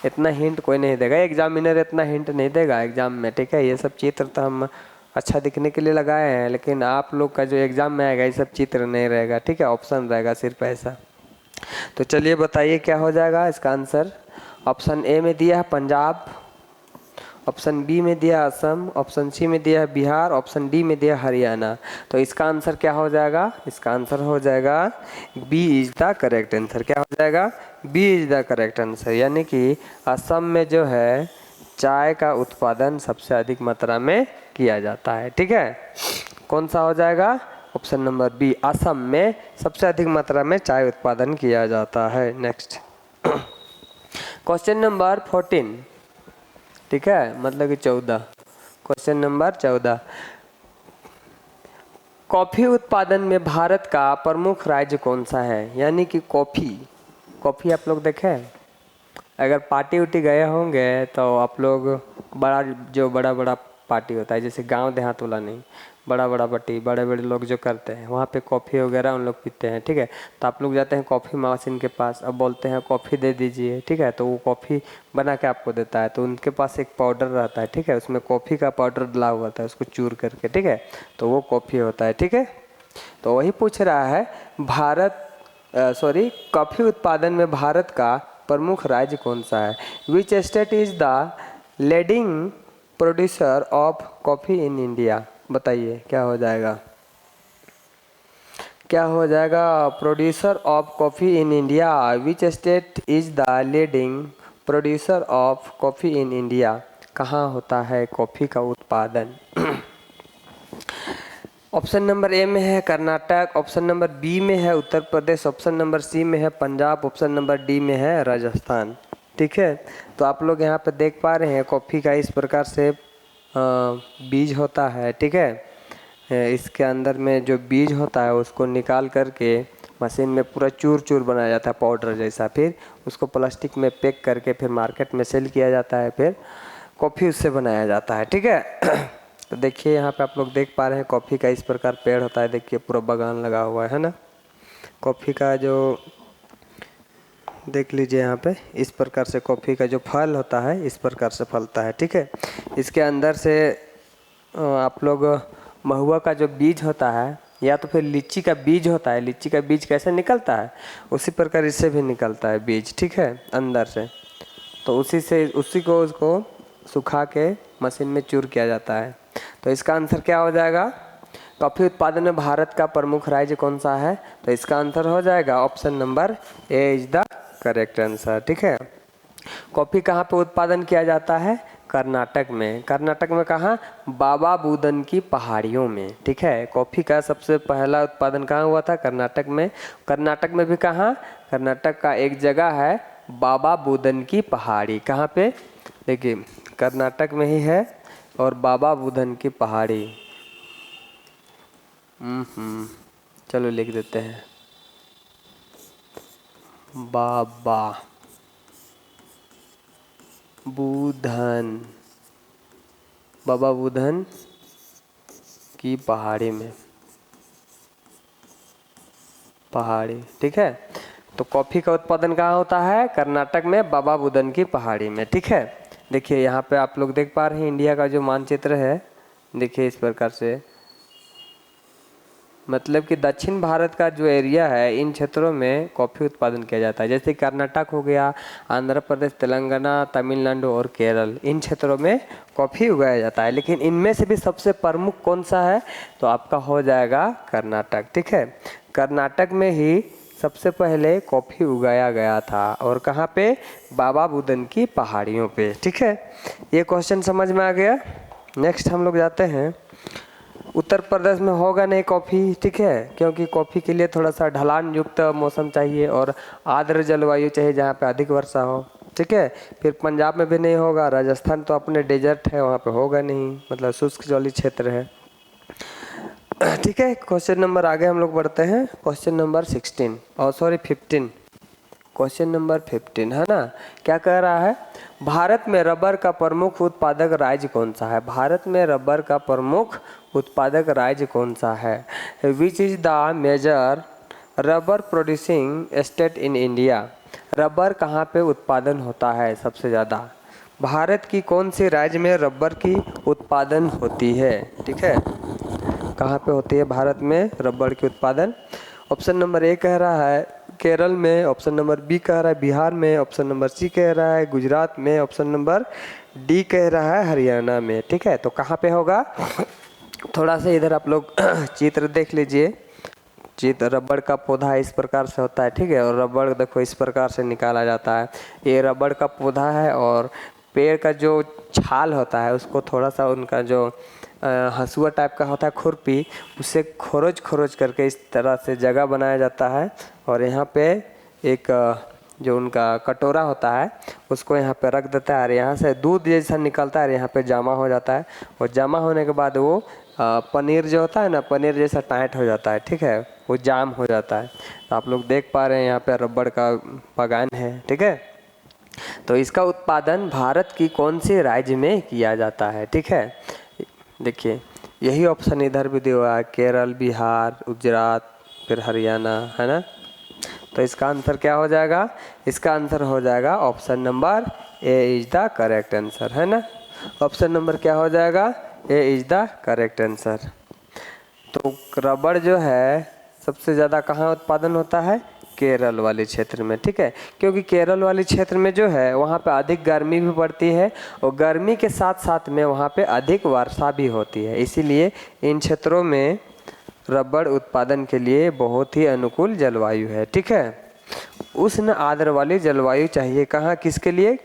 इतना हिंट कोई नहीं देगा, एग्जामिनर इतना हिंट नहीं देगा एग्जाम में, ठीक है। ये सब चित्र तो हम अच्छा दिखने के लिए लगाए हैं, लेकिन आप लोग का जो एग्जाम में आएगा ये सब चित्र नहीं रहेगा, ठीक है, ऑप्शन रहेगा सिर्फ ऐसा। तो चलिए बताइए क्या हो जाएगा इसका आंसर। ऑप्शन ए में दिया है पंजाब, ऑप्शन बी में दिया असम, ऑप्शन सी में दिया है बिहार, ऑप्शन डी में दिया हरियाणा। तो इसका आंसर क्या हो जाएगा, इसका आंसर हो जाएगा B is the correct answer. क्या हो जाएगा, B is the correct answer, यानी कि असम में जो है चाय का उत्पादन सबसे अधिक मात्रा में किया जाता है, ठीक है। कौन सा हो जाएगा, ऑप्शन नंबर बी, असम में सबसे अधिक मात्रा में चाय उत्पादन किया जाता है। नेक्स्ट क्वेश्चन नंबर 14, ठीक है, मतलब कि 14। क्वेश्चन नंबर 14, कॉफ़ी उत्पादन में भारत का प्रमुख राज्य कौन सा है। यानी कि कॉफ़ी आप लोग देखें, अगर पार्टी उटी गए होंगे तो आप लोग बड़ा बड़ा पार्टी होता है, जैसे गांव देहात वाला नहीं, बड़ा पार्टी बड़े लोग जो करते हैं वहाँ पे कॉफ़ी वगैरह उन लोग पीते हैं, ठीक है। तो आप लोग जाते हैं कॉफ़ी मशीन के पास, अब बोलते हैं कॉफ़ी दे दीजिए, ठीक है, तो वो कॉफ़ी बना के आपको देता है। तो उनके पास एक पाउडर रहता है, ठीक है, उसमें कॉफ़ी का पाउडर डला हुआ था, उसको चूर करके, ठीक है, तो वो कॉफ़ी होता है, ठीक है। तो वही पूछ रहा है, कॉफ़ी उत्पादन में भारत का प्रमुख राज्य कौन सा है। Which state is the leading producer of coffee in India. बताइए क्या हो जाएगा, क्या हो जाएगा, producer of coffee in India. Which state is the leading producer of coffee in India. कहाँ होता है कॉफ़ी का उत्पादन। ऑप्शन नंबर ए में है कर्नाटक, ऑप्शन नंबर बी में है उत्तर प्रदेश, ऑप्शन नंबर सी में है पंजाब, ऑप्शन नंबर डी में है राजस्थान। ठीक है, तो आप लोग यहाँ पे देख पा रहे हैं कॉफ़ी का इस प्रकार से बीज होता है। ठीक है, इसके अंदर में जो बीज होता है उसको निकाल करके मशीन में पूरा चूर चूर बनाया जाता है पाउडर जैसा, फिर उसको प्लास्टिक में पैक करके फिर मार्केट में सेल किया जाता है, फिर कॉफ़ी उससे बनाया जाता है। ठीक है तो देखिए यहाँ पे आप लोग देख पा रहे हैं कॉफ़ी का इस प्रकार पेड़ होता है, देखिए पूरा बागान लगा हुआ है ना। कॉफ़ी का जो देख लीजिए यहाँ पे इस प्रकार से कॉफ़ी का जो फल होता है इस प्रकार से फलता है। ठीक है, इसके अंदर से आप लोग महुआ का जो बीज होता है या तो फिर लीची का बीज होता है, लीची का बीज कैसे निकलता है उसी प्रकार इससे भी निकलता है बीज। ठीक है, अंदर से तो उसी को उसको सुखा के मशीन में चूर किया जाता है। तो इसका आंसर क्या हो जाएगा, कॉफ़ी उत्पादन में भारत का प्रमुख राज्य कौन सा है, तो इसका आंसर हो जाएगा option number A is the correct answer. ठीक है, कॉफ़ी कहाँ पे उत्पादन किया जाता है, कर्नाटक में। कर्नाटक में कहाँ, बाबा बुदन की पहाड़ियों में। ठीक है, कॉफ़ी का सबसे पहला उत्पादन कहाँ हुआ था, कर्नाटक में। कर्नाटक में भी कहाँ, कर्नाटक का एक जगह है बाबा बुदन की पहाड़ी, कहाँ पे, देखिए कर्नाटक में ही है और बाबा बुदन की पहाड़ी। चलो लिख देते हैं बाबा बुदन, बाबा बुदन की पहाड़ी में, पहाड़ी। ठीक है, तो कॉफ़ी का उत्पादन कहाँ होता है, कर्नाटक में बाबा बुदन की पहाड़ी में। ठीक है, देखिए यहाँ पे आप लोग देख पा रहे हैं इंडिया का जो मानचित्र है, देखिए इस प्रकार से, मतलब कि दक्षिण भारत का जो एरिया है इन क्षेत्रों में कॉफ़ी उत्पादन किया जाता है। जैसे कर्नाटक हो गया, आंध्र प्रदेश, तेलंगाना, तमिलनाडु और केरल, इन क्षेत्रों में कॉफ़ी उगाया जाता है। लेकिन इनमें से भी सबसे प्रमुख कौन सा है, तो आपका हो जाएगा कर्नाटक। ठीक है, कर्नाटक में ही सबसे पहले कॉफ़ी उगाया गया था और कहाँ पे, बाबा बुदन की पहाड़ियों पे। ठीक है, ये क्वेश्चन समझ में आ गया। नेक्स्ट हम लोग जाते हैं, उत्तर प्रदेश में होगा नहीं कॉफ़ी। ठीक है, क्योंकि कॉफ़ी के लिए थोड़ा सा ढलान युक्त मौसम चाहिए और आर्द्र जलवायु चाहिए जहाँ पे अधिक वर्षा हो। ठीक है, फिर पंजाब में भी नहीं होगा, राजस्थान तो अपने डेजर्ट है वहाँ पे होगा नहीं, मतलब शुष्क जलीय क्षेत्र है। ठीक है, क्वेश्चन नंबर आगे हम लोग बढ़ते हैं, क्वेश्चन नंबर 15, क्वेश्चन नंबर 15 है ना। क्या कह रहा है, भारत में रबर का प्रमुख उत्पादक राज्य कौन सा है, भारत में रबर का प्रमुख उत्पादक राज्य कौन सा है, which is the major rubber producing state in India, rubber कहाँ पे उत्पादन होता है सबसे ज़्यादा, भारत की कौन से राज्य में रबर की उत्पादन होती है। ठीक है, कहाँ पे होती है भारत में रबर की उत्पादन, ऑप्शन नंबर ए कह रहा है केरल में, ऑप्शन नंबर बी कह रहा है बिहार में, ऑप्शन नंबर सी कह रहा है गुजरात में, ऑप्शन नंबर डी कह रहा है हरियाणा में। ठीक है, तो कहाँ पे होगा, थोड़ा सा इधर आप लोग चित्र देख लीजिए, चित्र रबड़ का पौधा इस प्रकार से होता है। ठीक है, और रबड़ देखो इस प्रकार से निकाला जाता है, ये रबड़ का पौधा है और पेड़ का जो छाल होता है उसको थोड़ा सा उनका जो हंसुआ टाइप का होता है खुरपी, उससे खोरोज करके इस तरह से जगह बनाया जाता है और यहाँ पे एक जो उनका कटोरा होता है उसको यहाँ पे रख देता है और यहाँ से दूध जैसा निकलता है, यहाँ पे जमा हो जाता है और जमा होने के बाद वो पनीर जो होता है ना, पनीर जैसा टाइट हो जाता है। ठीक है, वो जाम हो जाता है। तो आप लोग देख पा रहे हैं यहाँ पे रबड़ का बागान है। ठीक है, तो इसका उत्पादन भारत की कौन से राज्य में किया जाता है। ठीक है, देखिए यही ऑप्शन इधर भी दिया हुआ है, केरल, बिहार, गुजरात, फिर हरियाणा, है ना। तो इसका आंसर क्या हो जाएगा, इसका आंसर हो जाएगा option number A is the correct answer, है ना। ऑप्शन नंबर क्या हो जाएगा, ए इज द करेक्ट आंसर। तो रबड़ जो है सबसे ज़्यादा कहाँ उत्पादन होता है, केरल वाले क्षेत्र में। ठीक है, क्योंकि केरल वाले क्षेत्र में जो है वहाँ पे अधिक गर्मी भी पड़ती है और गर्मी के साथ साथ में वहाँ पे अधिक वर्षा भी होती है, इसीलिए इन क्षेत्रों में रबड़ उत्पादन के लिए बहुत ही अनुकूल जलवायु है। ठीक है, उष्ण आर्द्र वाली जलवायु चाहिए कहाँ, किसके लिए,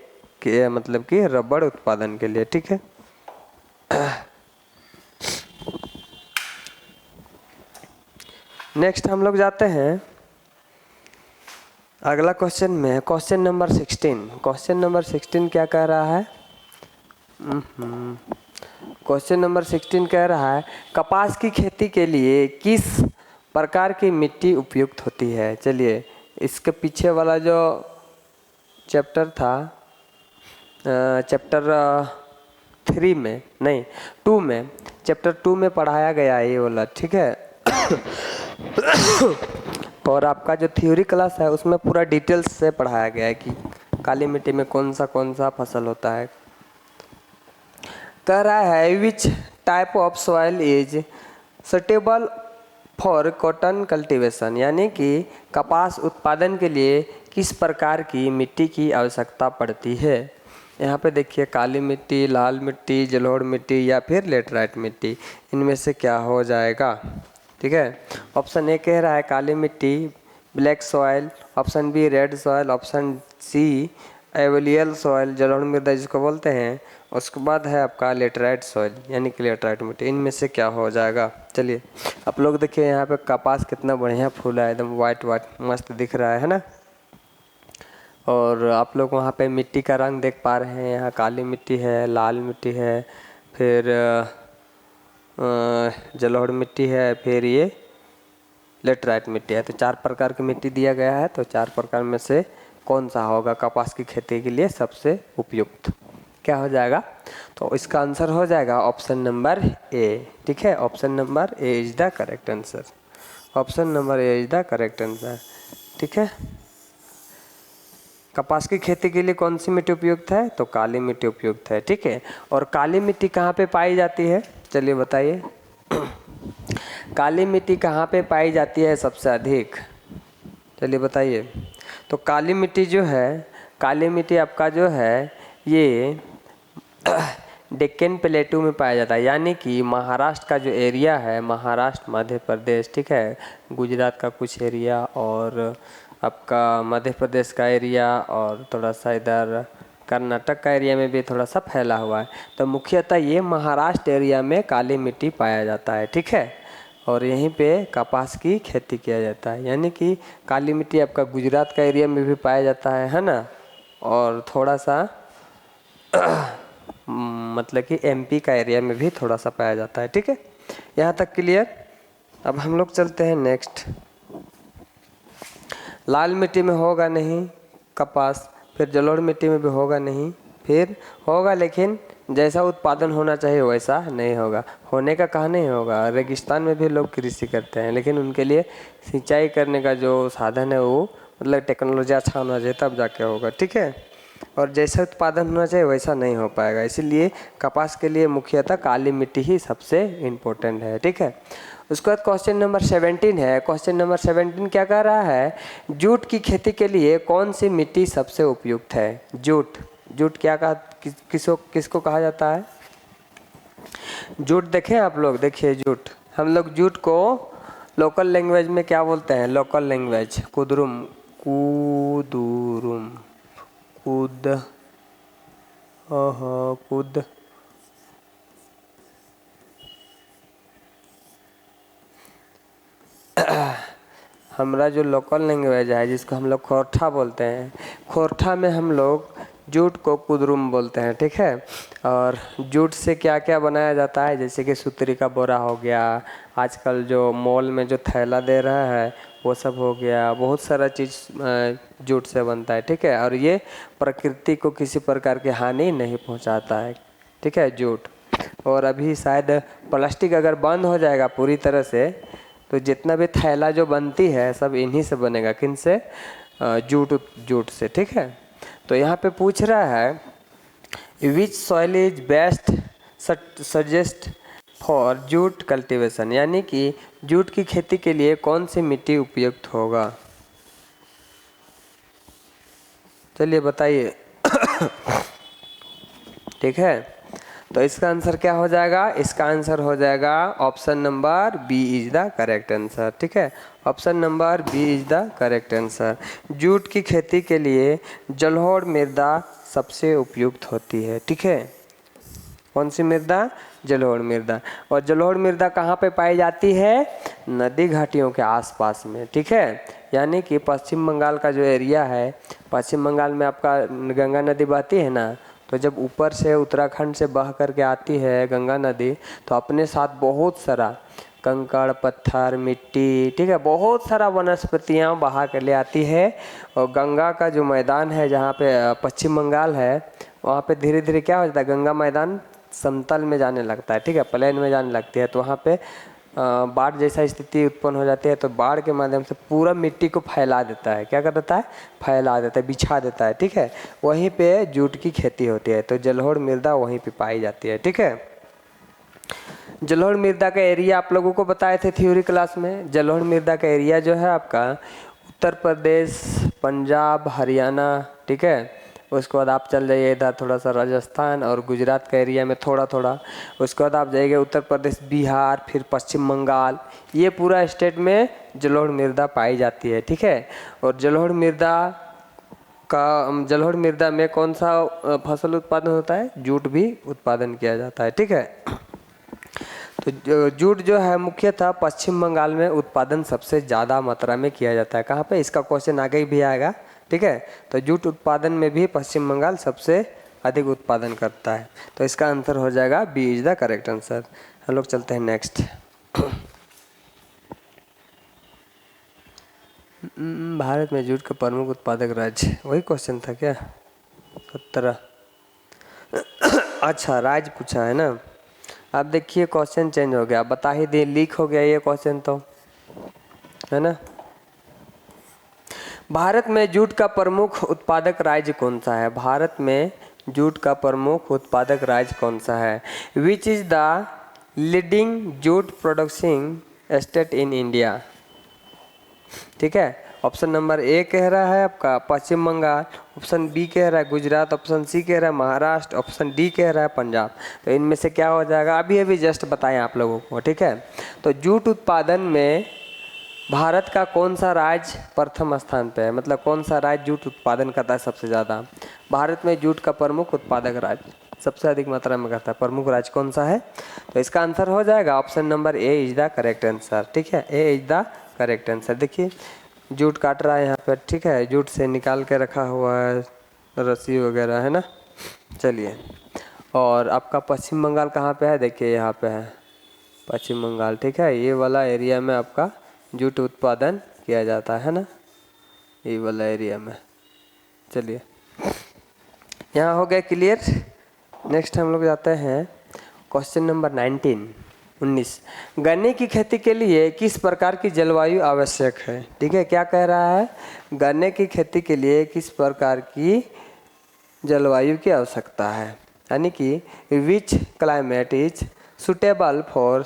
मतलब कि रबड़ उत्पादन के लिए। ठीक है, नेक्स्ट हम लोग जाते हैं अगला क्वेश्चन में, क्वेश्चन नंबर 16। क्वेश्चन नंबर 16 क्या कह रहा है? क्वेश्चन नंबर 16 कह रहा है कपास की खेती के लिए किस प्रकार की मिट्टी उपयुक्त होती है। चलिए इसके पीछे वाला जो चैप्टर था, चैप्टर 3 में नहीं 2 में, चैप्टर 2 में पढ़ाया गया है ये वाला, ठीक है। और आपका जो थ्योरी क्लास है उसमें पूरा डिटेल्स से पढ़ाया गया है कि काली मिट्टी में कौन सा फसल होता है। कह रहा है which type of soil is suitable for cotton cultivation, यानी कि कपास उत्पादन के लिए किस प्रकार की मिट्टी की आवश्यकता पड़ती है। यहाँ पे देखिए काली मिट्टी, लाल मिट्टी, जलोढ़ मिट्टी या फिर लेटराइट मिट्टी, इनमें से क्या हो जाएगा, ठीक है। ऑप्शन ए कह रहा है काली मिट्टी, black soil, option B red soil, option C alluvial soil, जलोढ़ मृदा जिसको बोलते हैं, उसके बाद है आपका लेटराइट सॉइल यानी कि लेटराइट मिट्टी। इनमें से क्या हो जाएगा। चलिए आप लोग देखिए यहाँ पे कपास कितना बढ़िया फूला है, एकदम वाइट मस्त दिख रहा है ना। और आप लोग वहाँ पे मिट्टी का रंग देख पा रहे हैं, यहाँ काली मिट्टी है, लाल मिट्टी है, फिर जलोढ़ मिट्टी है, फिर ये लेटराइट मिट्टी है। तो 4 प्रकार की मिट्टी दिया गया है, तो 4 प्रकार में से कौन सा होगा कपास की खेती के लिए सबसे उपयुक्त, क्या हो जाएगा। तो इसका आंसर हो जाएगा ऑप्शन नंबर ए, ठीक है। Option number A is the correct answer. Option number A is the correct answer, ठीक है। कपास की खेती के लिए कौन सी मिट्टी उपयुक्त है, तो काली मिट्टी उपयुक्त है, ठीक है। और काली मिट्टी कहाँ पे पाई जाती है, चलिए बताइए। काली मिट्टी कहाँ पे पाई जाती है सबसे अधिक, चलिए बताइए। तो काली मिट्टी जो है, काली मिट्टी आपका जो है ये डेक्कन प्लेटू में पाया जाता है, यानी कि महाराष्ट्र का जो एरिया है, महाराष्ट्र, मध्य प्रदेश, ठीक है, गुजरात का कुछ एरिया और आपका मध्य प्रदेश का एरिया और थोड़ा सा इधर कर्नाटक का एरिया में भी थोड़ा सा फैला हुआ है। तो मुख्यतः ये महाराष्ट्र एरिया में काली मिट्टी पाया जाता है, ठीक है। और यहीं पे कपास की खेती किया जाता है, यानी कि काली मिट्टी आपका गुजरात का एरिया में भी पाया जाता है ना, और थोड़ा सा मतलब कि एमपी का एरिया में भी थोड़ा सा पाया जाता है, ठीक है। यहाँ तक क्लियर। अब हम लोग चलते हैं नेक्स्ट। लाल मिट्टी में होगा नहीं कपास, फिर जलोढ़ मिट्टी में भी होगा नहीं, फिर होगा लेकिन जैसा उत्पादन होना चाहिए वैसा नहीं होगा। होने का कहा नहीं होगा, रेगिस्तान में भी लोग कृषि करते हैं, लेकिन उनके लिए सिंचाई करने का जो साधन है वो मतलब टेक्नोलॉजी अच्छा होना चाहिए तब जाके होगा, ठीक है। और जैसा उत्पादन होना चाहिए वैसा नहीं हो पाएगा, इसीलिए कपास के लिए मुख्यतः काली मिट्टी ही सबसे इम्पोर्टेंट है, ठीक है। उसके बाद क्वेश्चन नंबर 17 है। क्वेश्चन नंबर 17 क्या कह रहा है, जूट की खेती के लिए कौन सी मिट्टी सबसे उपयुक्त है। जूट, जूट क्या कहा, किसको कहा जाता है। जूट देखें आप लोग, देखिए जूट, हम लोग जूट को लोकल लैंग्वेज में क्या बोलते हैं, लोकल लैंग्वेज कुदरुम, कुदुरुम, कुद, ओहो कुद, हमारा जो लोकल लैंग्वेज है जिसको हम लोग खोरठा बोलते हैं, खोरठा में हम लोग जूट को कुदरुम बोलते हैं, ठीक है। और जूट से क्या क्या बनाया जाता है, जैसे कि सुतरी का बोरा हो गया, आजकल जो मॉल में जो थैला दे रहा है वो सब हो गया, बहुत सारा चीज़ जूट से बनता है, ठीक है। और ये प्रकृति को किसी प्रकार की हानि नहीं पहुंचाता है, ठीक है, जूट। और अभी शायद प्लास्टिक अगर बंद हो जाएगा पूरी तरह से, तो जितना भी थैला जो बनती है सब इन्हीं से बनेगा, किन से, जूट से, ठीक है। तो यहाँ पे पूछ रहा है विच soil is best suggest for jute cultivation, यानी कि जूट की खेती के लिए कौन सी मिट्टी उपयुक्त होगा। चलिए बताइए। ठीक है, तो इसका आंसर क्या हो जाएगा, इसका आंसर हो जाएगा option number B is the correct answer, ठीक है। Option number B is the correct answer. Jute की खेती के लिए जलोढ़ मृदा सबसे उपयुक्त होती है, ठीक है। कौन सी मृदा, जलोढ़ मृदा। और जलोढ़ मृदा कहाँ पे पाई जाती है, नदी घाटियों के आसपास में, ठीक है। यानी कि पश्चिम बंगाल का जो एरिया है, पश्चिम बंगाल में आपका गंगा नदी बहती है ना, तो जब ऊपर से उत्तराखंड से बह करके आती है गंगा नदी, तो अपने साथ बहुत सारा कंकड़ पत्थर मिट्टी, ठीक है, बहुत सारा वनस्पतियाँ बहा कर ले आती है। और गंगा का जो मैदान है जहाँ पे पश्चिम बंगाल है, वहाँ पे धीरे धीरे क्या हो जाता है, गंगा मैदान समतल में जाने लगता है, ठीक है, प्लेन में जाने लगती है। तो वहाँ पे बाढ़ जैसा स्थिति उत्पन्न हो जाती है, तो बाढ़ के माध्यम से पूरा मिट्टी को फैला देता है। क्या कर देता है? फैला देता है, बिछा देता है, ठीक है। वहीं पे जूट की खेती होती है, तो जलोढ़ मृदा वहीं पे पाई जाती है, ठीक है। जलोढ़ मृदा का एरिया आप लोगों को बताए थे थ्योरी क्लास में। जलोढ़ मृदा का एरिया जो है आपका उत्तर प्रदेश, पंजाब, हरियाणा, ठीक है। उसके बाद आप चल जाइए इधर थोड़ा सा राजस्थान और गुजरात का एरिया में थोड़ा थोड़ा। उसके बाद आप जाइए उत्तर प्रदेश, बिहार, फिर पश्चिम बंगाल, ये पूरा स्टेट में जलोढ़ मृदा पाई जाती है, ठीक है। और जलोढ़ मृदा में कौन सा फसल उत्पादन होता है? जूट भी उत्पादन किया जाता है, ठीक है। तो जूट जो है मुख्यतः पश्चिम बंगाल में उत्पादन सबसे ज़्यादा मात्रा में किया जाता है। कहाँ पे? इसका क्वेश्चन आगे भी आएगा, ठीक है। तो जूट उत्पादन में भी पश्चिम बंगाल सबसे अधिक उत्पादन करता है। तो इसका आंसर हो जाएगा B is the correct answer. हम लोग चलते हैं नेक्स्ट। भारत में जूट का प्रमुख उत्पादक राज्य, वही क्वेश्चन था क्या? 17। अच्छा, राज्य पूछा है ना। अब देखिए क्वेश्चन चेंज हो गया, बता ही दे, लीक हो गया ये क्वेश्चन तो, है ना। भारत में जूट का प्रमुख उत्पादक राज्य कौन सा है? भारत में जूट का प्रमुख उत्पादक राज्य कौन सा है? Which is the leading jute producing state in India? ठीक है, ऑप्शन नंबर ए कह रहा है आपका पश्चिम बंगाल, ऑप्शन बी कह रहा है गुजरात, ऑप्शन सी कह रहा है महाराष्ट्र, ऑप्शन डी कह रहा है पंजाब। तो इनमें से क्या हो जाएगा? अभी अभी जस्ट बताएं आप लोगों को, ठीक है। तो जूट उत्पादन में भारत का कौन सा राज्य प्रथम स्थान पे है? मतलब कौन सा राज्य जूट उत्पादन करता है सबसे ज़्यादा? भारत में जूट का प्रमुख उत्पादक राज्य सबसे अधिक मात्रा में करता है, प्रमुख राज्य कौन सा है? तो इसका आंसर हो जाएगा option number A is the correct answer, ठीक है। ए इज द करेक्ट आंसर। देखिए जूट काट रहा है यहाँ पर, ठीक है, जूट से निकाल के रखा हुआ है रस्सी वगैरह, है ना। चलिए, और आपका पश्चिम बंगाल कहाँ पे है? देखिए यहाँ पे है पश्चिम बंगाल, ठीक है। ये वाला एरिया में आपका जूट उत्पादन किया जाता है ना, ये वाला एरिया में। चलिए, यहाँ हो गया क्लियर। नेक्स्ट हम लोग जाते हैं क्वेश्चन नंबर 19। गन्ने की खेती के लिए किस प्रकार की जलवायु आवश्यक है? ठीक है, क्या कह रहा है? गन्ने की खेती के लिए किस प्रकार की जलवायु की आवश्यकता है, यानी कि which climate is suitable for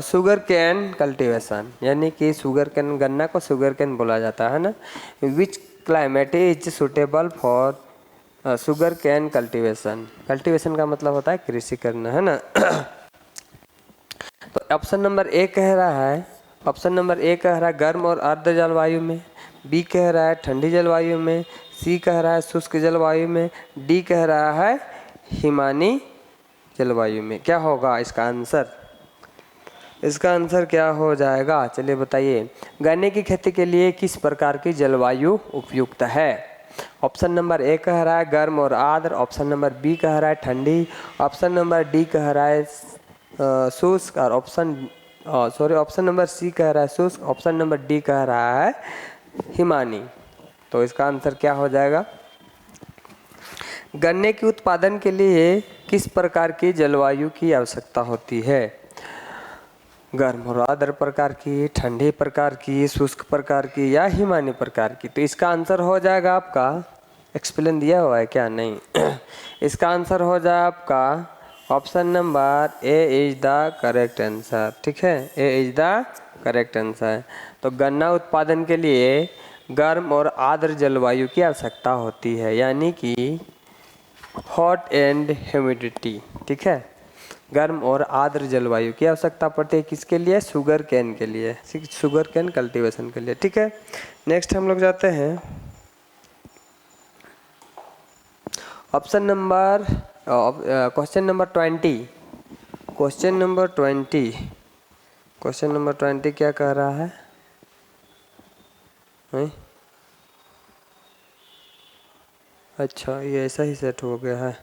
sugarcane cultivation, यानी कि शुगर कैन, गन्ना को शुगर कैन बोला जाता है ना। Which climate is suitable for sugarcane cultivation. Cultivation का मतलब होता है कृषि करना, है ना। तो ऑप्शन नंबर ए कह रहा है, ऑप्शन नंबर ए कह रहा है गर्म और आर्द्र जलवायु में, बी कह रहा है ठंडी जलवायु में, सी कह रहा है शुष्क जलवायु में, डी कह रहा है हिमानी जलवायु में। क्या होगा इसका आंसर? इसका आंसर क्या हो जाएगा? चलिए बताइए। गन्ने की खेती के लिए किस प्रकार की जलवायु उपयुक्त है? ऑप्शन नंबर ए कह रहा है गर्म और आर्द्र, ऑप्शन नंबर बी कह रहा है ठंडी, ऑप्शन नंबर डी कह रहा है शुष्क, और ऑप्शन नंबर सी कह रहा है शुष्क, ऑप्शन नंबर डी कह रहा है हिमानी। तो इसका आंसर क्या हो जाएगा? गन्ने के उत्पादन के लिए किस प्रकार की जलवायु की आवश्यकता होती है? गर्म और आर्द्र प्रकार की, ठंडी प्रकार की, शुष्क प्रकार की, या हिमानी प्रकार की। तो इसका आंसर हो जाएगा आपका, एक्सप्लेन दिया हुआ है क्या? नहीं। इसका आंसर हो जाए आपका option number A is the correct answer, ठीक है। ए इज द करेक्ट आंसर। तो गन्ना उत्पादन के लिए गर्म और आर्द्र जलवायु की आवश्यकता होती है, यानी कि हॉट एंड ह्यूमिडिटी, ठीक है। गर्म और आर्द्र जलवायु की आवश्यकता पड़ती है किसके लिए? शुगर कैन के लिए, शुगर कैन कल्टीवेशन के लिए, ठीक है। नेक्स्ट हम लोग जाते हैं option number question number 20। Question number 20 question number 20 क्या कह रहा है? हैं? अच्छा, ये ऐसा ही सेट हो गया है।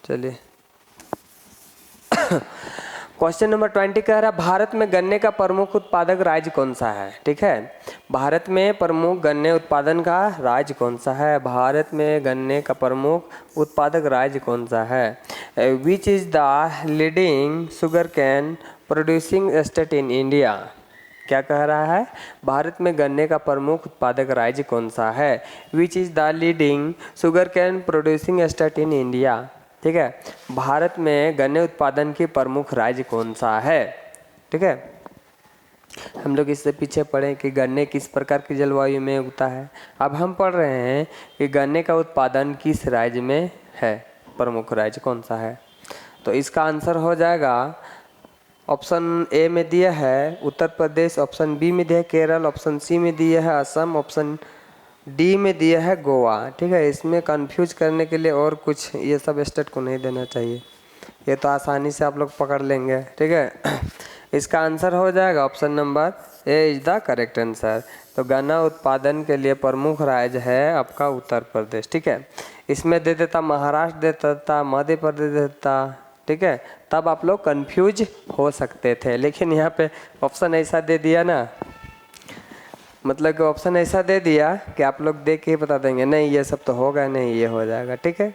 चलिए क्वेश्चन नंबर 20 कह रहा है भारत में गन्ने का प्रमुख उत्पादक राज्य कौन सा है? ठीक है, भारत में प्रमुख गन्ने उत्पादन का राज्य कौन सा है? भारत में गन्ने का प्रमुख उत्पादक राज्य कौन सा है? Which is the leading sugar cane producing state in India? क्या कह रहा है? भारत में गन्ने का प्रमुख उत्पादक राज्य कौन सा है? Which is the leading sugar cane producing state in India? ठीक है, भारत में गन्ने उत्पादन की प्रमुख राज्य कौन सा है? ठीक है, हम लोग इससे पीछे पढ़े कि गन्ने किस प्रकार की जलवायु में उगता है। अब हम पढ़ रहे हैं कि गन्ने का उत्पादन किस राज्य में है, प्रमुख राज्य कौन सा है। तो इसका आंसर हो जाएगा ऑप्शन ए में दिया है उत्तर प्रदेश, ऑप्शन बी में दिया है केरल, ऑप्शन सी में दिया है असम, ऑप्शन डी में दिया है गोवा। ठीक है, इसमें कंफ्यूज करने के लिए और कुछ ये सब स्टेट को नहीं देना चाहिए, ये तो आसानी से आप लोग पकड़ लेंगे। ठीक है, इसका आंसर हो जाएगा option number A is the correct answer. तो गन्ना उत्पादन के लिए प्रमुख राज्य है आपका उत्तर प्रदेश। ठीक है, इसमें दे देता महाराष्ट्र दे देता, मध्य प्रदेश दे देता, ठीक है, तब आप लोग कंफ्यूज हो सकते थे, लेकिन यहाँ पे ऑप्शन ऐसा दे दिया ना, मतलब कि ऑप्शन ऐसा दे दिया कि आप लोग देख के ही बता देंगे नहीं ये सब तो होगा नहीं, ये हो जाएगा। ठीक है,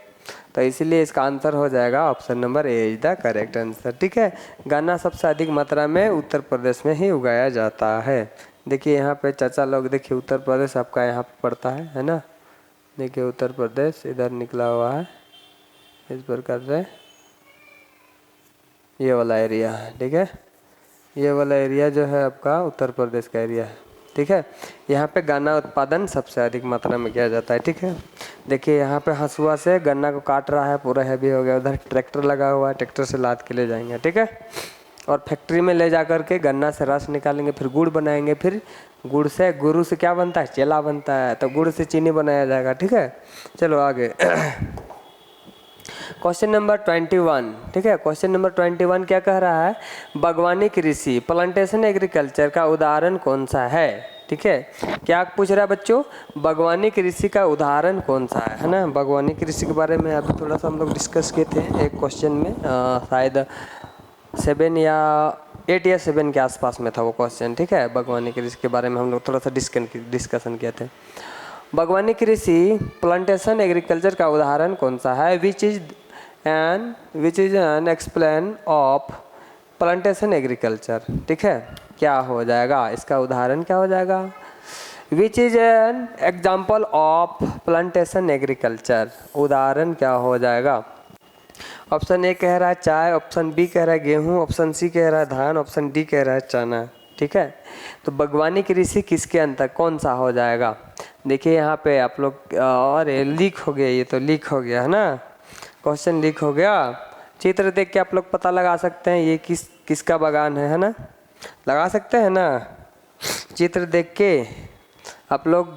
तो इसीलिए इसका आंसर हो जाएगा option number A is the correct answer. ठीक है, गन्ना सबसे अधिक मात्रा में उत्तर प्रदेश में ही उगाया जाता है। देखिए यहाँ पे चाचा लोग, देखिए उत्तर प्रदेश आपका यहाँ पे पड़ता है ना, देखिए उत्तर प्रदेश इधर निकला हुआ है इस प्रकार से, ये वाला एरिया है। ठीक है, ये वाला एरिया जो है आपका उत्तर प्रदेश का एरिया है। ठीक है, यहाँ पे गन्ना उत्पादन सबसे अधिक मात्रा में किया जाता है। ठीक है, देखिए यहाँ पे हंसुआ से गन्ना को काट रहा है, पूरा हैवी हो गया, उधर ट्रैक्टर लगा हुआ है, ट्रैक्टर से लाद के ले जाएंगे। ठीक है, और फैक्ट्री में ले जा कर के गन्ना से रस निकालेंगे, फिर गुड़ बनाएंगे, फिर गुड़ से गुरु से क्या बनता है? चेला बनता है, तो गुड़ से चीनी बनाया जाएगा। ठीक है, चलो आगे क्वेश्चन नंबर 21। ठीक है, क्वेश्चन नंबर 21 क्या कह रहा है? बागवानी कृषि प्लांटेशन एग्रीकल्चर का उदाहरण कौन सा है? ठीक है, क्या पूछ रहा है बच्चों? बागवानी कृषि का उदाहरण कौन सा है ना? बागवानी कृषि के बारे में अभी थोड़ा सा हम लोग डिस्कस किए थे एक क्वेश्चन में, शायद 7 या 8 या 7 के आसपास में था वो क्वेश्चन। ठीक है, बागवानी कृषि के बारे में हम लोग थोड़ा सा डिस्कशन किए थे। बागवानी कृषि प्लांटेशन एग्रीकल्चर का उदाहरण कौन सा है? Which is an explain of plantation agriculture. ठीक है, क्या हो जाएगा इसका उदाहरण? क्या हो जाएगा? Which is an example of plantation agriculture, उदाहरण क्या हो जाएगा? ऑप्शन ए कह रहा है चाय, ऑप्शन बी कह रहा है गेहूं, ऑप्शन सी कह रहा है धान, ऑप्शन डी कह रहा है चना। ठीक है, तो बागवानी कृषि किसके अंतर कौन सा हो जाएगा? देखिए यहाँ पे आप लोग, और लीक हो गया, ये तो लीक हो गया है ना, क्वेश्चन लीक हो गया। चित्र देख के आप लोग पता लगा सकते हैं ये किसका बागान है ना, लगा सकते हैं ना, चित्र देख के आप लोग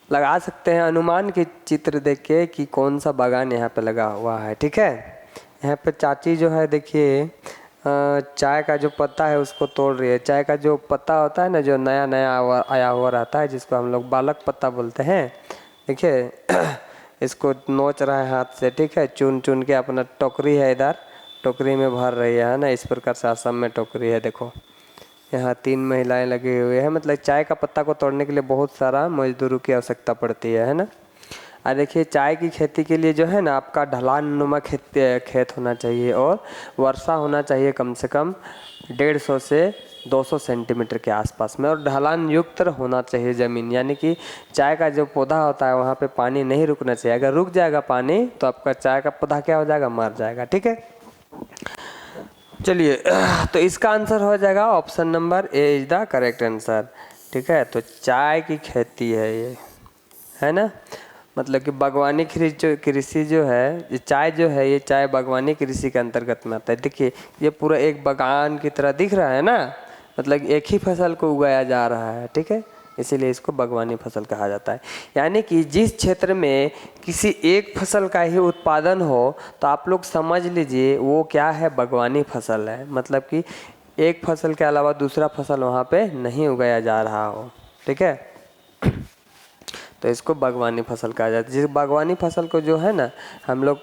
लगा सकते हैं अनुमान के चित्र देख के कि कौन सा बागान यहाँ पे लगा हुआ है। ठीक है, यहाँ पे चाची जो है देखिए चाय का जो पत्ता है उसको तोड़ रही है। चाय का जो पत्ता होता है ना, जो नया नया आया हुआ रहता है, जिसको हम लोग बालक पत्ता बोलते हैं, देखिए इसको नोच रहा है हाथ से। ठीक है, चुन चुन के अपना टोकरी है इधर, टोकरी में भर रही है ना, इस प्रकार से असम में टोकरी है। देखो यहाँ 3 महिलाएं लगी हुई है, मतलब चाय का पत्ता को तोड़ने के लिए बहुत सारा मजदूरों की आवश्यकता पड़ती है ना। और देखिए चाय की खेती के लिए जो है ना आपका ढलान नुमा खेत होना चाहिए, और वर्षा होना चाहिए कम से कम 150 से 200 सेंटीमीटर के आसपास में, और ढलान युक्त होना चाहिए ज़मीन, यानी कि चाय का जो पौधा होता है वहाँ पे पानी नहीं रुकना चाहिए। अगर रुक जाएगा पानी तो आपका चाय का पौधा क्या हो जाएगा? मर जाएगा। ठीक है, चलिए तो इसका आंसर हो जाएगा option number A is the correct answer. ठीक है, तो चाय की खेती है ये, है ना, मतलब कि बागवानी कृषि जो है, ये चाय जो है, ये चाय बागवानी कृषि के अंतर्गत में आता है। देखिए ये पूरा एक बागान की तरह दिख रहा है ना, मतलब एक ही फसल को उगाया जा रहा है। ठीक है, इसीलिए इसको बागवानी फसल कहा जाता है। यानी कि जिस क्षेत्र में किसी एक फसल का ही उत्पादन हो तो आप लोग समझ लीजिए वो क्या है? बागवानी फसल है। मतलब कि एक फसल के अलावा दूसरा फसल वहाँ पे नहीं उगाया जा रहा हो, ठीक है। तो इसको बागवानी फसल कहा जाता है। जिस बागवानी फसल को जो है ना हम लोग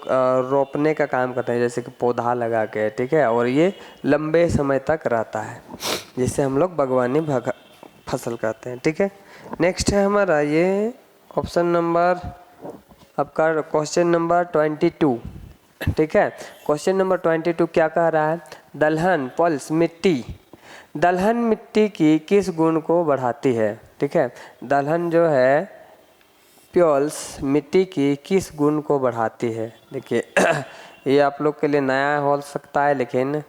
रोपने का काम करते हैं, जैसे कि पौधा लगा के, ठीक है, और ये लंबे समय तक रहता है, जिसे हम लोग बागवानी फसल कहते हैं, ठीक है। नेक्स्ट है हमारा ये ऑप्शन नंबर आपका क्वेश्चन नंबर 22, ठीक है। क्वेश्चन नंबर 22 क्या कह रहा है? दलहन पल्स मिट्टी, दलहन मिट्टी की किस गुण को बढ़ाती है, ठीक है। दलहन जो है प्योल्स मिट्टी की किस गुण को बढ़ाती है? देखिए ये आप लोग के लिए नया हो सकता है, लेकिन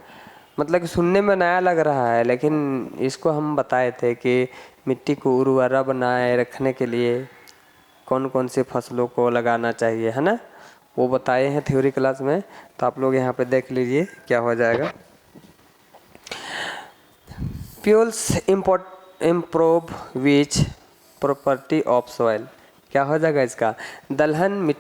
मतलब कि सुनने में नया लग रहा है, लेकिन इसको हम बताए थे कि मिट्टी को उर्वरा बनाए रखने के लिए कौन कौन सी फसलों को लगाना चाहिए, है ना, वो बताए हैं थ्योरी क्लास में। तो आप लोग यहाँ पे देख लीजिए क्या हो जाएगा। Pulses improve which property of soil, क्या हो जाएगा इसका? दलहन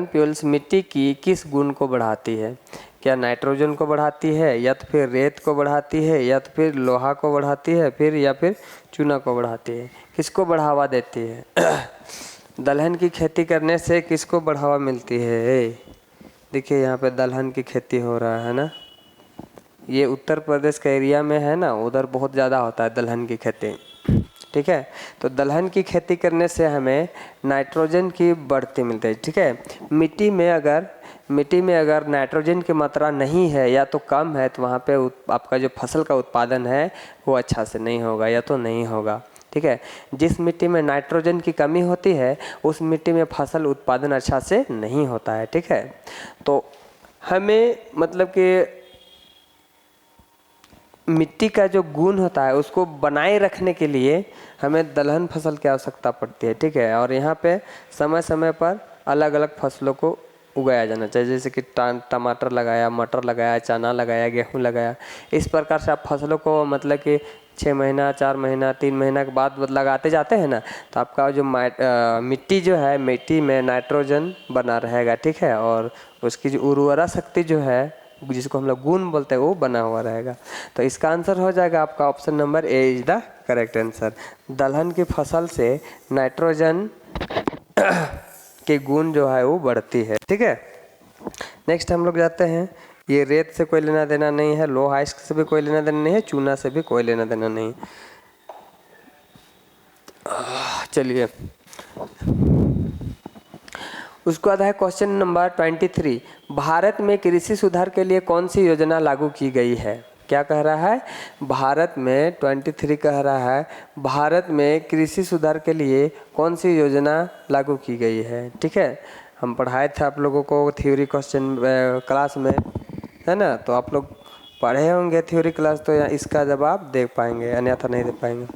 प्यूल्स मिट्टी की किस गुण को बढ़ाती है? क्या नाइट्रोजन को बढ़ाती है, या तो फिर रेत को बढ़ाती है, या तो फिर लोहा को बढ़ाती है, या फिर चूना को बढ़ाती है? किसको बढ़ावा देती है? दलहन की खेती करने से किसको बढ़ावा मिलती है? देखिए यहाँ पे दलहन की खेती हो रहा है ना, ये उत्तर प्रदेश के एरिया में है ना, उधर बहुत ज़्यादा होता है दलहन की खेती, ठीक है। तो दलहन की खेती करने से हमें नाइट्रोजन की बढ़ती मिलती है, ठीक है। मिट्टी में अगर नाइट्रोजन की मात्रा नहीं है या तो कम है, तो वहाँ पे आपका जो फसल का उत्पादन है वो अच्छा से नहीं होगा या तो नहीं होगा, ठीक है। जिस मिट्टी में नाइट्रोजन की कमी होती है उस मिट्टी में फसल उत्पादन अच्छा से नहीं होता है, ठीक है। तो हमें मतलब कि मिट्टी का जो गुण होता है उसको बनाए रखने के लिए हमें दलहन फसल की आवश्यकता पड़ती है, ठीक है। और यहाँ पे समय समय पर अलग अलग फसलों को उगाया जाना चाहिए, जैसे कि टमाटर लगाया, मटर लगाया, चना लगाया, गेहूँ लगाया। इस प्रकार से आप फसलों को मतलब कि 6 महीना, 4 महीना, 3 महीना के बाद लगाते जाते हैं ना, तो आपका जो मिट्टी जो है, मिट्टी में नाइट्रोजन बना रहेगा, ठीक है। और उसकी जो उर्वरा शक्ति जो है, जिसको हम लोग गुण बोलते हैं, वो बना हुआ रहेगा। तो इसका आंसर हो जाएगा आपका option number A is the correct answer. दलहन की फसल से नाइट्रोजन के गुण जो है वो बढ़ती है, ठीक है। नेक्स्ट हम लोग जाते हैं, ये रेत से कोई लेना देना नहीं है, लोहा आयस्क से भी कोई लेना देना नहीं है, चूना से भी कोई लेना देना नहीं। चलिए उसके बाद है क्वेश्चन नंबर 23, भारत में कृषि सुधार के लिए कौन सी योजना लागू की गई है? क्या कह रहा है? भारत में 23 कह रहा है भारत में कृषि सुधार के लिए कौन सी योजना लागू की गई है, ठीक है। हम पढ़ाए थे आप लोगों को थ्योरी क्वेश्चन क्लास में, है ना, तो आप लोग पढ़े होंगे थ्योरी क्लास, तो इसका जवाब दे पाएंगे, अन्यथा नहीं दे पाएंगे।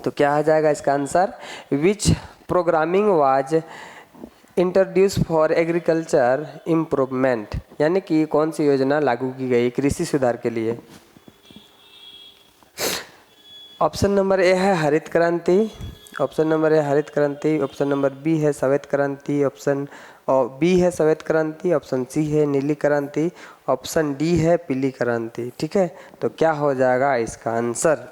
तो क्या आ जाएगा इसका answer? Which programming was introduce for agriculture improvement, यानी कि कौन सी योजना लागू की गई कृषि सुधार के लिए? ऑप्शन नंबर ए है हरित क्रांति, ऑप्शन नंबर ए हरित क्रांति, ऑप्शन नंबर बी है श्वेत क्रांति, ऑप्शन बी है श्वेत क्रांति, ऑप्शन सी है नीली क्रांति, ऑप्शन डी है पीली क्रांति, ठीक है। तो क्या हो जाएगा इसका आंसर?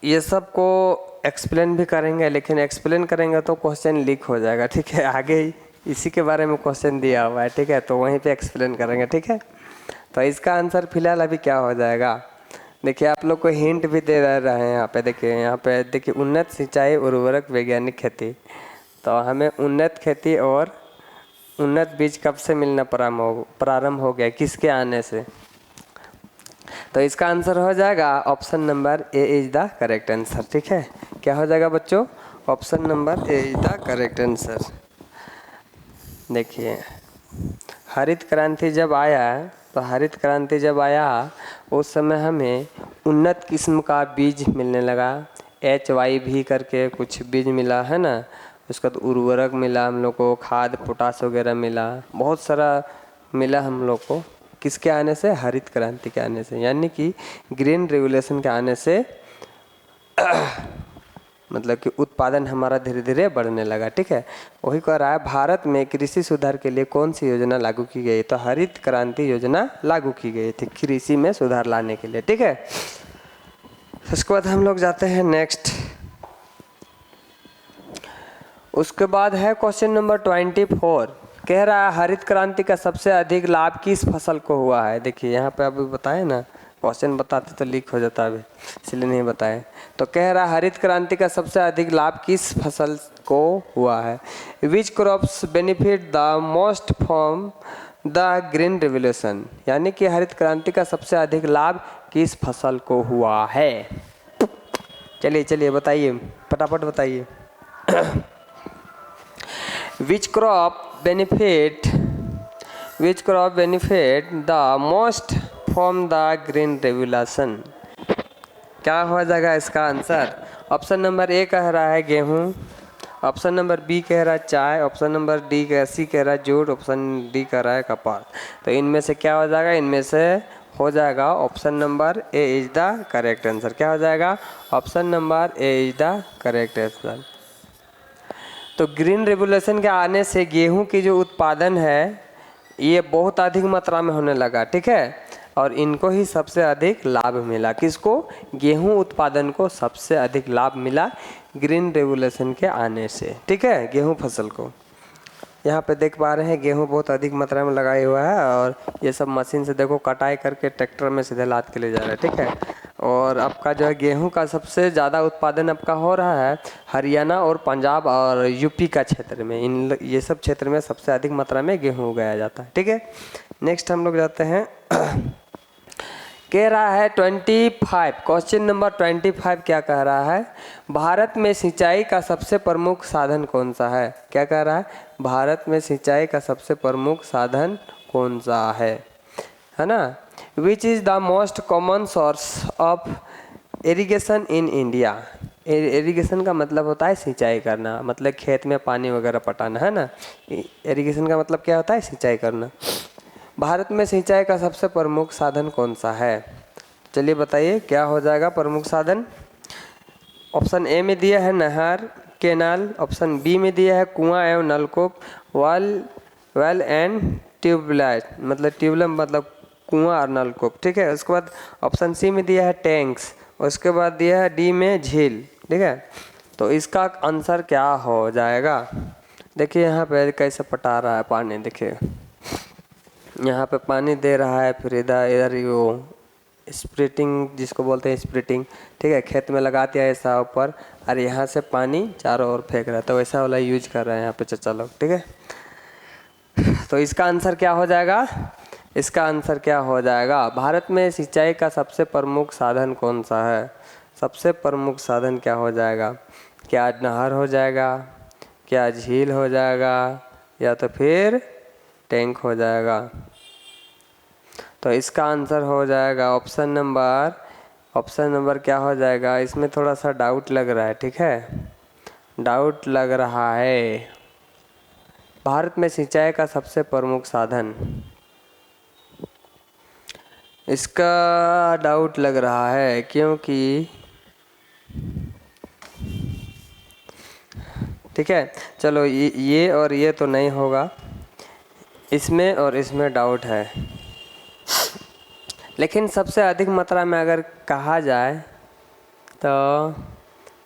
ये सब को एक्सप्लेन भी करेंगे, लेकिन एक्सप्लेन करेंगे तो क्वेश्चन लीक हो जाएगा, ठीक है। आगे ही इसी के बारे में क्वेश्चन दिया हुआ है, ठीक है, तो वहीं पे एक्सप्लेन करेंगे, ठीक है। तो इसका आंसर फिलहाल अभी क्या हो जाएगा? देखिए आप लोग को हिंट भी दे रहे हैं यहाँ पे देखिए उन्नत सिंचाई उर्वरक वैज्ञानिक खेती। तो हमें उन्नत खेती और उन्नत बीज कब से मिलना प्रारंभ हो गया, किसके आने से? तो इसका आंसर हो जाएगा option number A is the correct answer, ठीक है। क्या हो जाएगा बच्चों? Option number A is the correct answer. देखिए हरित क्रांति जब आया उस समय हमें उन्नत किस्म का बीज मिलने लगा, HYV करके कुछ बीज मिला, है ना। उसका तो उर्वरक मिला हम लोग को, खाद पोटास वगैरह मिला, बहुत सारा मिला हम लोग को। किसके आने से? हरित क्रांति के आने से, यानी कि ग्रीन रेवोल्यूशन के आने से मतलब कि उत्पादन हमारा धीरे धीरे बढ़ने लगा। ठीक है, वही कह रहा है भारत में कृषि सुधार के लिए कौन सी योजना लागू की गई, तो हरित क्रांति योजना लागू की गई थी कृषि में सुधार लाने के लिए। ठीक है, उसके बाद हम लोग जाते हैं नेक्स्ट। उसके बाद है क्वेश्चन नंबर 24, कह रहा है हरित क्रांति का सबसे अधिक लाभ किस फसल को हुआ है। देखिए यहाँ पे अभी बताए ना, क्वेश्चन बताते तो लीक हो जाता अभी, इसलिए नहीं बताए। तो कह रहा है हरित क्रांति का सबसे अधिक लाभ किस फसल को हुआ है। Which crops benefit the most from the green revolution, यानी कि हरित क्रांति का सबसे अधिक लाभ किस फसल को हुआ है। चलिए चलिए बताइए, फटाफट बताइए। Which crop benefit the most from the green revolution? क्या हो जाएगा इसका आंसर। ऑप्शन नंबर ए कह रहा है गेहूं, ऑप्शन नंबर बी कह रहा है चाय, ऑप्शन नंबर सी कह रहा है जूट, ऑप्शन डी कह रहा है कपास। तो इनमें से क्या हो जाएगा, इनमें से हो जाएगा option number A is the correct answer. क्या हो जाएगा, option number A is the correct answer. तो ग्रीन रेवोल्यूशन के आने से गेहूं की जो उत्पादन है ये बहुत अधिक मात्रा में होने लगा। ठीक है, और इनको ही सबसे अधिक लाभ मिला। किसको, गेहूं उत्पादन को सबसे अधिक लाभ मिला ग्रीन रेवोल्यूशन के आने से। ठीक है, गेहूं फसल को यहाँ पे देख पा रहे हैं गेहूं बहुत अधिक मात्रा में लगाया हुआ है, और ये सब मशीन से देखो कटाई करके ट्रैक्टर में सीधे लाद के ले जा रहा है। ठीक है, और आपका जो है गेहूं का सबसे ज़्यादा उत्पादन आपका हो रहा है हरियाणा और पंजाब और यूपी का क्षेत्र में। ये सब क्षेत्र में सबसे अधिक मात्रा में गेहूं उगाया जाता है। ठीक है, नेक्स्ट हम लोग जाते हैं। कह रहा है 25, क्वेश्चन नंबर 25 क्या कह रहा है, भारत में सिंचाई का सबसे प्रमुख साधन कौन सा है। क्या कह रहा है, भारत में सिंचाई का सबसे प्रमुख साधन कौन सा है ना। विच is the most common source of irrigation in India. Irrigation का मतलब होता है सिंचाई करना, मतलब खेत में पानी वगैरह पटाना, है ना। इरिगेशन का मतलब क्या होता है, सिंचाई करना। भारत में सिंचाई का सबसे प्रमुख साधन कौन सा है, चलिए बताइए क्या हो जाएगा प्रमुख साधन। ऑप्शन ए में दिया है नहर केनाल, ऑप्शन बी में दिया है कुआं एवं नलकूप, वेल एंड ट्यूबलाइट, मतलब ट्यूबवेल मतलब कुआं और नलकूप। ठीक है, उसके बाद ऑप्शन सी में दिया है टैंक्स, उसके बाद दिया है डी में झील। ठीक है, तो इसका आंसर क्या हो जाएगा। देखिए यहाँ पे कैसे पटा रहा है पानी, देखिए यहाँ पे पानी दे रहा है, फिर इधर वो स्प्रिटिंग जिसको बोलते हैं स्प्रिटिंग। ठीक है, खेत में लगाते हैं ऐसा ऊपर, और यहाँ से पानी चारों ओर फेंक रहा है, तो वैसा वाला यूज कर रहे हैं यहाँ पे चाचा लोग। ठीक है, तो इसका आंसर क्या हो जाएगा, इसका आंसर क्या हो जाएगा, भारत में सिंचाई का सबसे प्रमुख साधन कौन सा है। सबसे प्रमुख साधन क्या हो जाएगा, क्या नहर हो जाएगा, क्या झील हो जाएगा, या तो फिर टैंक हो जाएगा। तो इसका आंसर हो जाएगा ऑप्शन नंबर क्या हो जाएगा, इसमें थोड़ा सा डाउट लग रहा है। ठीक है, डाउट लग रहा है। भारत में सिंचाई का सबसे प्रमुख साधन, इसका डाउट लग रहा है क्योंकि, ठीक है चलो ये और ये तो नहीं होगा, इसमें और इसमें डाउट है। लेकिन सबसे अधिक मात्रा में अगर कहा जाए तो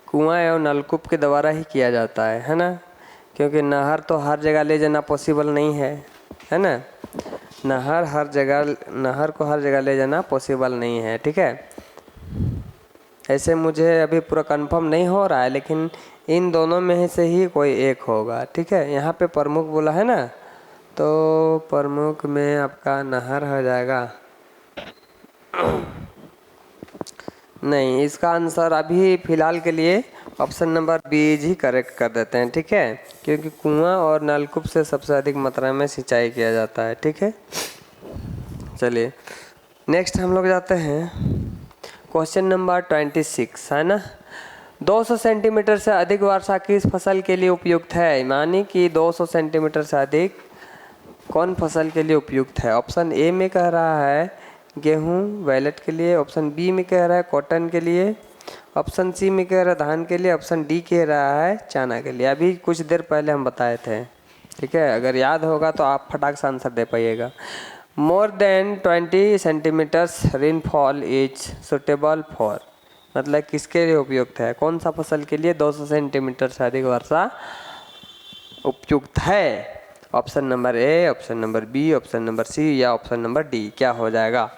कुआं एवं नलकूप के द्वारा ही किया जाता है ना, क्योंकि नहर तो हर जगह ले जाना पॉसिबल नहीं है ना। नहर को हर जगह ले जाना पॉसिबल नहीं है। ठीक है, ऐसे मुझे अभी पूरा कंफर्म नहीं हो रहा है, लेकिन इन दोनों में से ही कोई एक होगा। ठीक है, यहाँ पे प्रमुख बोला है ना, तो प्रमुख में आपका नहर हो जाएगा। नहीं, इसका आंसर अभी फ़िलहाल के लिए ऑप्शन नंबर बी ही करेक्ट कर देते हैं। ठीक है, क्योंकि कुआं और नलकूप से सबसे अधिक मात्रा में सिंचाई किया जाता है। ठीक है, चलिए नेक्स्ट हम लोग जाते हैं क्वेश्चन नंबर 26 है ना। 200 सेंटीमीटर से अधिक वर्षा किस फसल के लिए उपयुक्त है, मानी कि 200 सेंटीमीटर से अधिक कौन फसल के लिए उपयुक्त है। ऑप्शन ए में कह रहा है गेहूं वैलेट के लिए, ऑप्शन बी में कह रहा है कॉटन के लिए, ऑप्शन सी में कह रहा है धान के लिए, ऑप्शन डी कह रहा है चना के लिए। अभी कुछ देर पहले हम बताए थे, ठीक है, अगर याद होगा तो आप फटाक से आंसर दे पाइएगा। More than 20 centimetres rainfall is suitable for, मतलब किसके लिए उपयुक्त है, कौन सा फसल के लिए 200 सेंटीमीटर से अधिक वर्षा उपयुक्त है। Option number A, option number B, option number C या ऑप्शन नंबर डी, क्या हो जाएगा।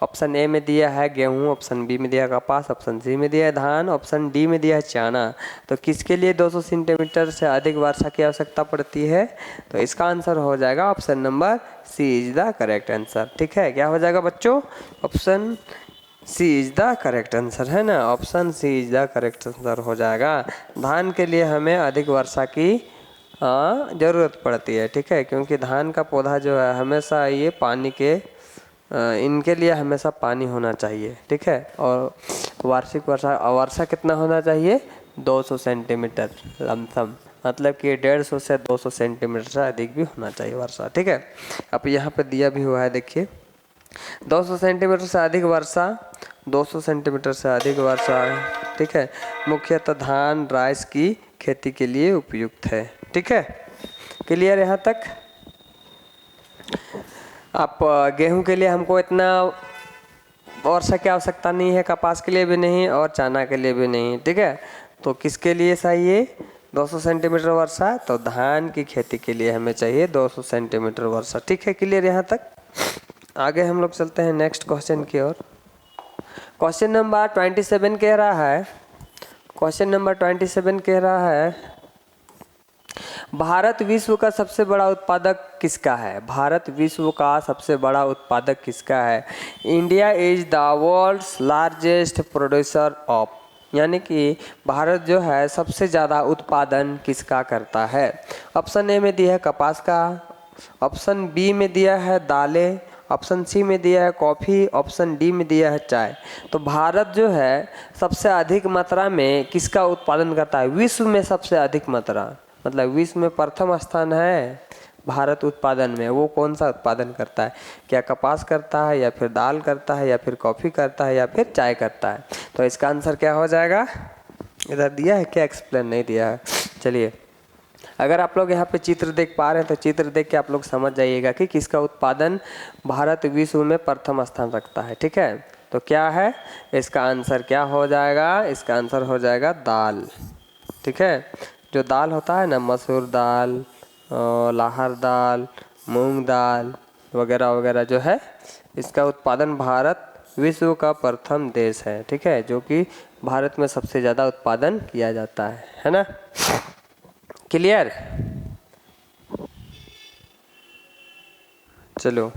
ऑप्शन ए में दिया है गेहूं, ऑप्शन बी में दिया है कपास, ऑप्शन सी में दिया है धान, ऑप्शन डी में दिया है चना। तो किसके लिए 200 सेंटीमीटर से अधिक वर्षा की आवश्यकता पड़ती है, तो इसका आंसर हो जाएगा option number C is the correct answer. ठीक है, क्या हो जाएगा बच्चों, option C is the correct answer, है ना, option C is the correct answer हो जाएगा। धान के लिए हमें अधिक वर्षा की ज़रूरत पड़ती है, ठीक है, क्योंकि धान का पौधा जो है हमेशा ये पानी के इनके लिए हमेशा पानी होना चाहिए, ठीक है। और वार्षिक वर्षा कितना होना चाहिए, 200 सेंटीमीटर लमसम, मतलब कि 150 से 200 सेंटीमीटर से अधिक भी होना चाहिए वर्षा, ठीक है। अब यहाँ पे दिया भी हुआ है, देखिए 200 सेंटीमीटर से अधिक वर्षा, 200 सेंटीमीटर से अधिक वर्षा, ठीक है, मुख्यतः धान राइस की खेती के लिए उपयुक्त है, ठीक है। क्लियर यहाँ तक। आप गेहूं के लिए हमको इतना वर्षा की आवश्यकता नहीं है, कपास के लिए भी नहीं और चना के लिए भी नहीं, ठीक है। तो किसके लिए चाहिए 200 सेंटीमीटर वर्षा, तो धान की खेती के लिए हमें चाहिए 200 सेंटीमीटर वर्षा, ठीक है। क्लियर यहाँ तक। आगे हम लोग चलते हैं नेक्स्ट क्वेश्चन की ओर। क्वेश्चन नंबर 27 कह रहा है, क्वेश्चन नंबर 27 कह रहा है भारत विश्व का सबसे बड़ा उत्पादक किसका है, भारत विश्व का सबसे बड़ा उत्पादक किसका है। India is the world's largest producer of, यानी कि भारत जो है सबसे ज़्यादा उत्पादन किसका करता है। ऑप्शन ए में दिया है कपास का, ऑप्शन बी में दिया है दालें, ऑप्शन सी में दिया है कॉफ़ी, ऑप्शन डी में दिया है चाय। तो भारत जो है सबसे अधिक मात्रा में किसका उत्पादन करता है, विश्व में सबसे अधिक मात्रा, मतलब विश्व में प्रथम स्थान है भारत उत्पादन में, वो कौन सा उत्पादन करता है, क्या कपास करता है या फिर दाल करता है या फिर कॉफ़ी करता है या फिर चाय करता है। तो इसका आंसर क्या हो जाएगा, इधर दिया है क्या, एक्सप्लेन नहीं दिया है। चलिए, अगर आप लोग यहाँ पे चित्र देख पा रहे हैं तो चित्र देख के आप लोग समझ जाइएगा कि किसका उत्पादन भारत विश्व में प्रथम स्थान रखता है, ठीक है। तो क्या है इसका आंसर, क्या हो जाएगा, इसका आंसर हो जाएगा दाल, ठीक है। जो दाल होता है ना, मसूर दाल, लाहर दाल, मूंग दाल वगैरह वगैरह जो है, इसका उत्पादन भारत विश्व का प्रथम देश है, ठीक है, जो कि भारत में सबसे ज़्यादा उत्पादन किया जाता है ना। क्लियर। चलो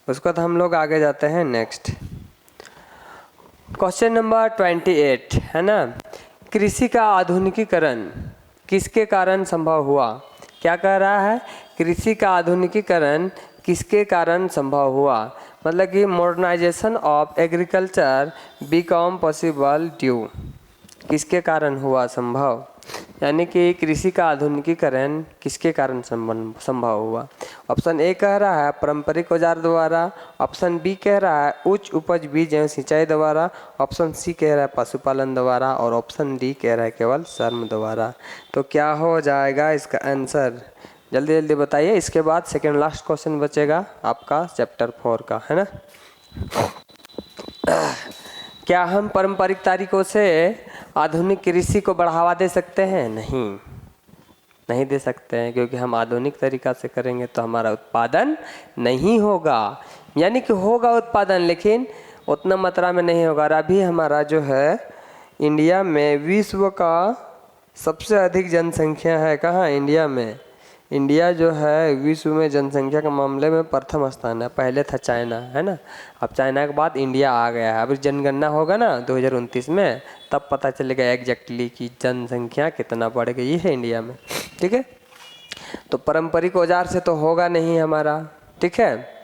उसके बाद हम लोग आगे जाते हैं नेक्स्ट क्वेश्चन नंबर 28, है ना। कृषि का आधुनिकीकरण किसके कारण संभव हुआ, क्या कह रहा है, कृषि का आधुनिकीकरण किसके कारण संभव हुआ, मतलब कि modernisation of agriculture become possible due, किसके कारण हुआ संभव, यानी कि कृषि का आधुनिकीकरण किसके कारण संभव हुआ। ऑप्शन ए कह रहा है पारंपरिक औजार द्वारा, ऑप्शन बी कह रहा है उच्च उपज बीज एवं सिंचाई द्वारा, ऑप्शन सी कह रहा है पशुपालन द्वारा और ऑप्शन डी कह रहा है केवल श्रम द्वारा। तो क्या हो जाएगा इसका आंसर, जल्दी जल्दी बताइए। इसके बाद सेकेंड लास्ट क्वेश्चन बचेगा आपका चैप्टर 4 का, है ना। क्या हम पारंपरिक तरीकों से आधुनिक कृषि को बढ़ावा दे सकते हैं, नहीं दे सकते हैं, क्योंकि हम आधुनिक तरीका से करेंगे तो हमारा उत्पादन नहीं होगा, यानी कि होगा उत्पादन लेकिन उतना मात्रा में नहीं होगा। और अभी हमारा जो है इंडिया में विश्व का सबसे अधिक जनसंख्या है, कहाँ, इंडिया में। इंडिया जो है विश्व में जनसंख्या के मामले में प्रथम स्थान है, पहले था चाइना, है ना, अब चाइना के बाद इंडिया आ गया है। अब जनगणना होगा ना 2029 में, तब पता चलेगा एग्जैक्टली कि जनसंख्या कितना बढ़ गई है इंडिया में, ठीक है। तो पारंपरिक औजार से तो होगा नहीं हमारा, ठीक है।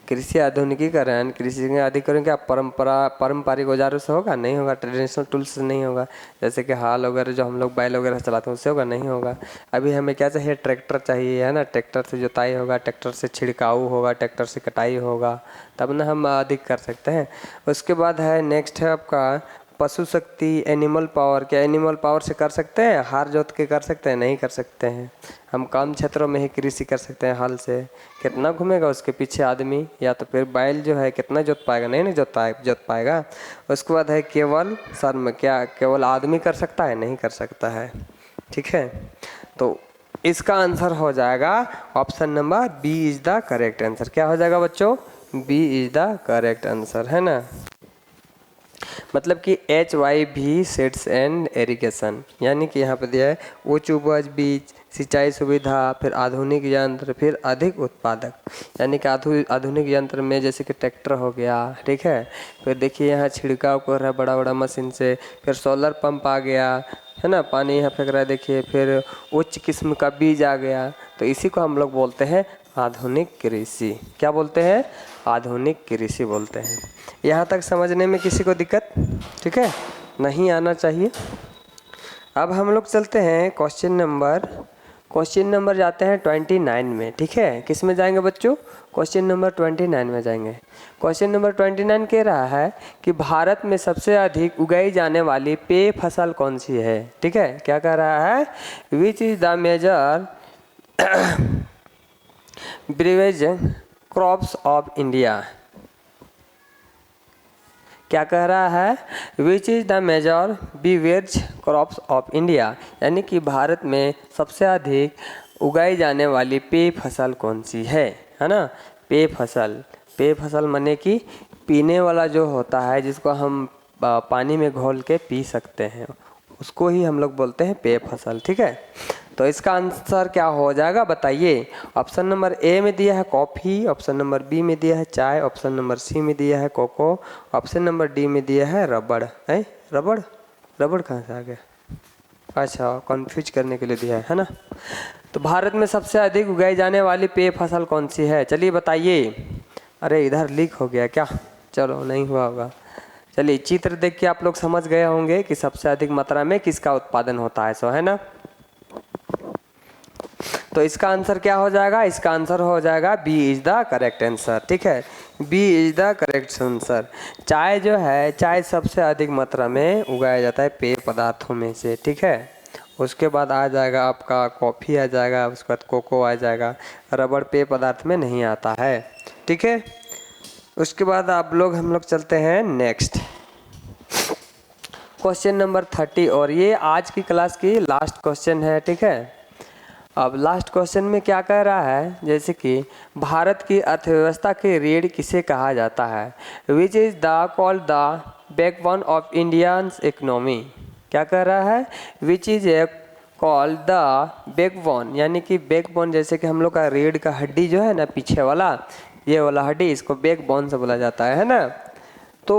कृषि आधुनिकीकरण, कृषि के अधिकरण क्या पारंपरिक औजारों से होगा, नहीं होगा, ट्रेडिशनल टूल्स से नहीं होगा, जैसे कि हाल वगैरह जो हम लोग बैल वगैरह चलाते हैं उससे होगा, नहीं होगा। अभी हमें क्या चाहिए, ट्रैक्टर चाहिए, है ना, ट्रैक्टर से जुताई होगा, ट्रैक्टर से छिड़काव होगा, ट्रैक्टर से कटाई होगा, तब ना हम अधिक कर सकते हैं। उसके बाद है नेक्स्ट है आपका पशु शक्ति, एनिमल पावर, क्या एनिमल पावर से कर सकते हैं? हार जोत के कर सकते हैं? नहीं कर सकते हैं। हम कम क्षेत्रों में ही कृषि कर सकते हैं हल से। कितना घूमेगा उसके पीछे आदमी, या तो फिर बैल जो है कितना जोत पाएगा? नहीं जोत पाएगा। उसके बाद है केवल श्रम, क्या केवल आदमी कर सकता है? नहीं कर सकता है। ठीक है, तो इसका आंसर हो जाएगा option number B is the correct answer. क्या हो जाएगा बच्चों? B is the correct answer, है ना। मतलब कि HYV सीड्स एंड इरिगेशन, यानी कि यहाँ पे दिया है उच्च उपज, बीज, सिंचाई सुविधा, फिर आधुनिक यंत्र, फिर अधिक उत्पादक। यानी कि आधुनिक यंत्र में जैसे कि ट्रैक्टर हो गया, ठीक है। फिर देखिए यहाँ छिड़काव कर रहा है बड़ा बड़ा मशीन से, फिर सोलर पंप आ गया, है ना, पानी यहाँ फेंक रहा है देखिए, फिर उच्च किस्म का बीज आ गया। तो इसी को हम लोग बोलते हैं आधुनिक कृषि। क्या बोलते हैं? आधुनिक कृषि बोलते हैं। यहाँ तक समझने में किसी को दिक्कत, ठीक है, नहीं आना चाहिए। अब हम लोग चलते हैं क्वेश्चन नंबर जाते हैं 29 में, ठीक है। किस में जाएंगे बच्चों? क्वेश्चन नंबर 29 में जाएंगे। क्वेश्चन नंबर 29 कह रहा है कि भारत में सबसे अधिक उगाई जाने वाली पेय फसल कौन सी है? ठीक है, क्या कह रहा है? Which is the major beverage crops of India. क्या कह रहा है? Which is the major beverage crops of India, यानी कि भारत में सबसे अधिक उगाई जाने वाली पेय फसल कौन सी है ना। पेय फसल माने कि पीने वाला जो होता है, जिसको हम पानी में घोल के पी सकते हैं, उसको ही हम लोग बोलते हैं पेय फसल, ठीक है। तो इसका आंसर क्या हो जाएगा बताइए? ऑप्शन नंबर ए में दिया है कॉफ़ी, ऑप्शन नंबर बी में दिया है चाय, ऑप्शन नंबर सी में दिया है कोको, ऑप्शन नंबर डी में दिया है रबड़। है रबड़ कहाँ से आ गया? अच्छा, कंफ्यूज करने के लिए दिया है ना। तो भारत में सबसे अधिक उगाई जाने वाली पेय फसल कौन सी है? चलिए बताइए। अरे इधर लीक हो गया क्या? चलो नहीं हुआ होगा। चलिए चित्र देख के आप लोग समझ गए होंगे कि सबसे अधिक मात्रा में किसका उत्पादन होता है, सो है ना। तो इसका आंसर क्या हो जाएगा? इसका आंसर हो जाएगा B is the correct answer, ठीक है। B is the correct answer. चाय जो है, चाय सबसे अधिक मात्रा में उगाया जाता है पेय पदार्थों में से, ठीक है। उसके बाद आ जाएगा आपका कॉफ़ी आ जाएगा, उसके बाद कोको आ जाएगा। रबड़ पेय पदार्थ में नहीं आता है, ठीक है। उसके बाद हम लोग चलते हैं नेक्स्ट क्वेश्चन नंबर 30, और ये आज की क्लास की लास्ट क्वेश्चन है, ठीक है। अब लास्ट क्वेश्चन में क्या कह रहा है? जैसे कि भारत की अर्थव्यवस्था की रीढ़ किसे कहा जाता है? Which is the called the backbone of Indians economy. क्या कह रहा है? Which is a called the backbone, यानी कि बैकबोन जैसे कि हम लोग का रीढ़ का हड्डी जो है ना, पीछे वाला, ये वाला हड्डी, इसको बैकबोन से बोला जाता है ना। तो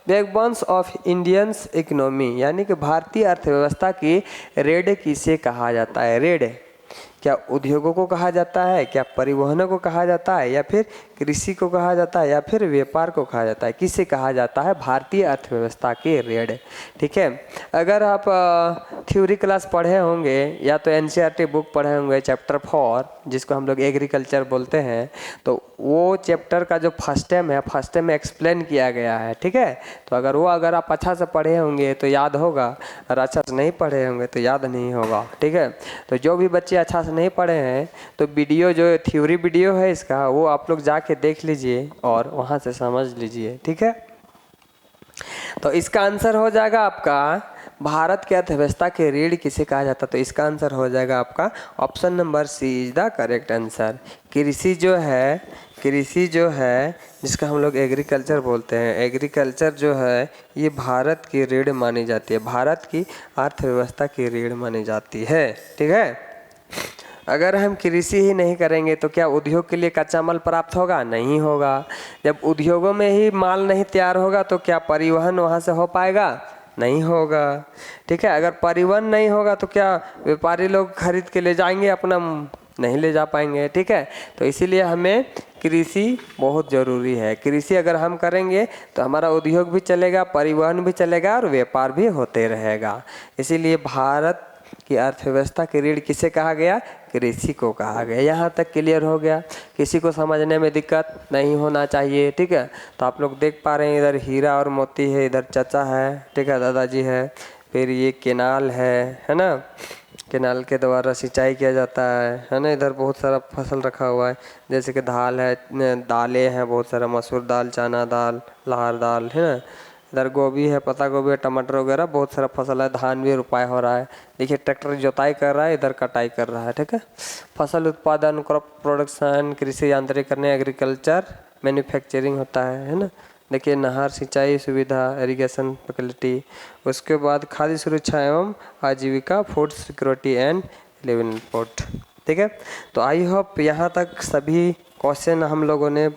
बैकबोन्स ऑफ इंडियंस इकोनॉमी, यानी कि भारतीय अर्थव्यवस्था की रीढ़ किसे कहा जाता है? रीढ़ क्या उद्योगों को कहा जाता है, क्या परिवहनों को कहा जाता है, या फिर कृषि को कहा जाता है, या फिर व्यापार को कहा जाता है? किसे कहा जाता है? भारतीय अर्थव्यवस्था की रीढ़, ठीक है। अगर आप थ्योरी क्लास पढ़े होंगे या तो एनसीईआरटी बुक पढ़े होंगे चैप्टर 4, जिसको हम लोग एग्रीकल्चर बोलते हैं, तो वो चैप्टर का जो फर्स्ट टाइम में एक्सप्लेन किया गया है, ठीक है। तो अगर आप अच्छा से पढ़े होंगे तो याद होगा, और अच्छा से नहीं पढ़े होंगे तो याद नहीं होगा, ठीक है। तो जो भी बच्चे अच्छा से नहीं पढ़े हैं, तो वीडियो जो थ्योरी वीडियो है इसका, वो आप लोग जाके देख लीजिए और वहाँ से समझ लीजिए, ठीक है। तो इसका आंसर हो जाएगा आपका भारत की अर्थव्यवस्था की रीढ़ किसे कहा जाता है? तो इसका आंसर हो जाएगा आपका option number C is the correct answer. कृषि जो है जिसका हम लोग एग्रीकल्चर बोलते हैं, एग्रीकल्चर जो है ये भारत की रीढ़ मानी जाती है, भारत की अर्थव्यवस्था की रीढ़ मानी जाती है, ठीक है। अगर हम कृषि ही नहीं करेंगे तो क्या उद्योग के लिए कच्चा माल प्राप्त होगा? नहीं होगा। जब उद्योगों में ही माल नहीं तैयार होगा तो क्या परिवहन वहाँ से हो पाएगा? नहीं होगा, ठीक है। अगर परिवहन नहीं होगा तो क्या व्यापारी लोग खरीद के ले जाएंगे अपना? नहीं ले जा पाएंगे, ठीक है। तो इसीलिए हमें कृषि बहुत ज़रूरी है। कृषि अगर हम करेंगे तो हमारा उद्योग भी चलेगा, परिवहन भी चलेगा और व्यापार भी होते रहेगा। इसीलिए भारत कि अर्थव्यवस्था की रीढ़ किसे कहा गया, कृषि को कहा गया। यहाँ तक क्लियर हो गया, किसी को समझने में दिक्कत नहीं होना चाहिए, ठीक है। तो आप लोग देख पा रहे हैं इधर हीरा और मोती है, इधर चाचा है, ठीक है, दादाजी है, फिर ये केनाल है ना, केनाल के द्वारा सिंचाई किया जाता है ना। इधर बहुत सारा फसल रखा हुआ है, जैसे कि दाल है, दालें हैं बहुत सारा, मसूर दाल, चना दाल, लाहर दाल है ना। इधर गोभी है, पत्ता गोभी है, टमाटर वगैरह बहुत सारा फसल है, धान भी रोपाई हो रहा है। देखिए ट्रैक्टर जोताई कर रहा है, इधर कटाई कर रहा है, ठीक है। फसल उत्पादन, क्रॉप प्रोडक्शन, कृषि यांत्रिकरण, एग्रीकल्चर मैन्युफैक्चरिंग होता है ना। देखिए नहर सिंचाई सुविधा, इरिगेशन फैसिलिटी, उसके बाद खाद्य सुरक्षा एवं आजीविका, फूड सिक्योरिटी एंड लिवलीहुड, ठीक है। तो आई होप यहाँ तक सभी क्वेश्चन हम लोगों ने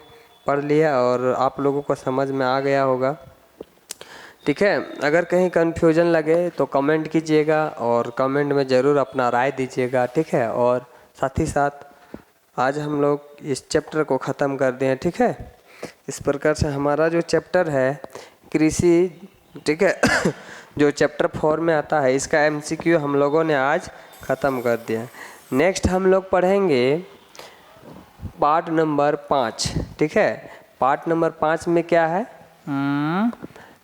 पढ़ लिया और आप लोगों को समझ में आ गया होगा, ठीक है। अगर कहीं कन्फ्यूजन लगे तो कमेंट कीजिएगा और कमेंट में ज़रूर अपना राय दीजिएगा, ठीक है। और साथ ही साथ आज हम लोग इस चैप्टर को ख़त्म कर दें, ठीक है। इस प्रकार से हमारा जो चैप्टर है कृषि, ठीक है, जो चैप्टर 4 में आता है, इसका MCQ हम लोगों ने आज ख़त्म कर दिया। नेक्स्ट हम लोग पढ़ेंगे पार्ट नंबर 5, ठीक है। पार्ट नंबर 5 में क्या है,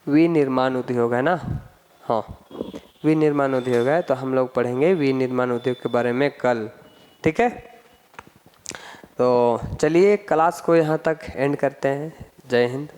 विनिर्माण उद्योग है ना, हाँ विनिर्माण उद्योग है। तो हम लोग पढ़ेंगे विनिर्माण उद्योग के बारे में कल, ठीक है। तो चलिए क्लास को यहाँ तक एंड करते हैं। जय हिंद।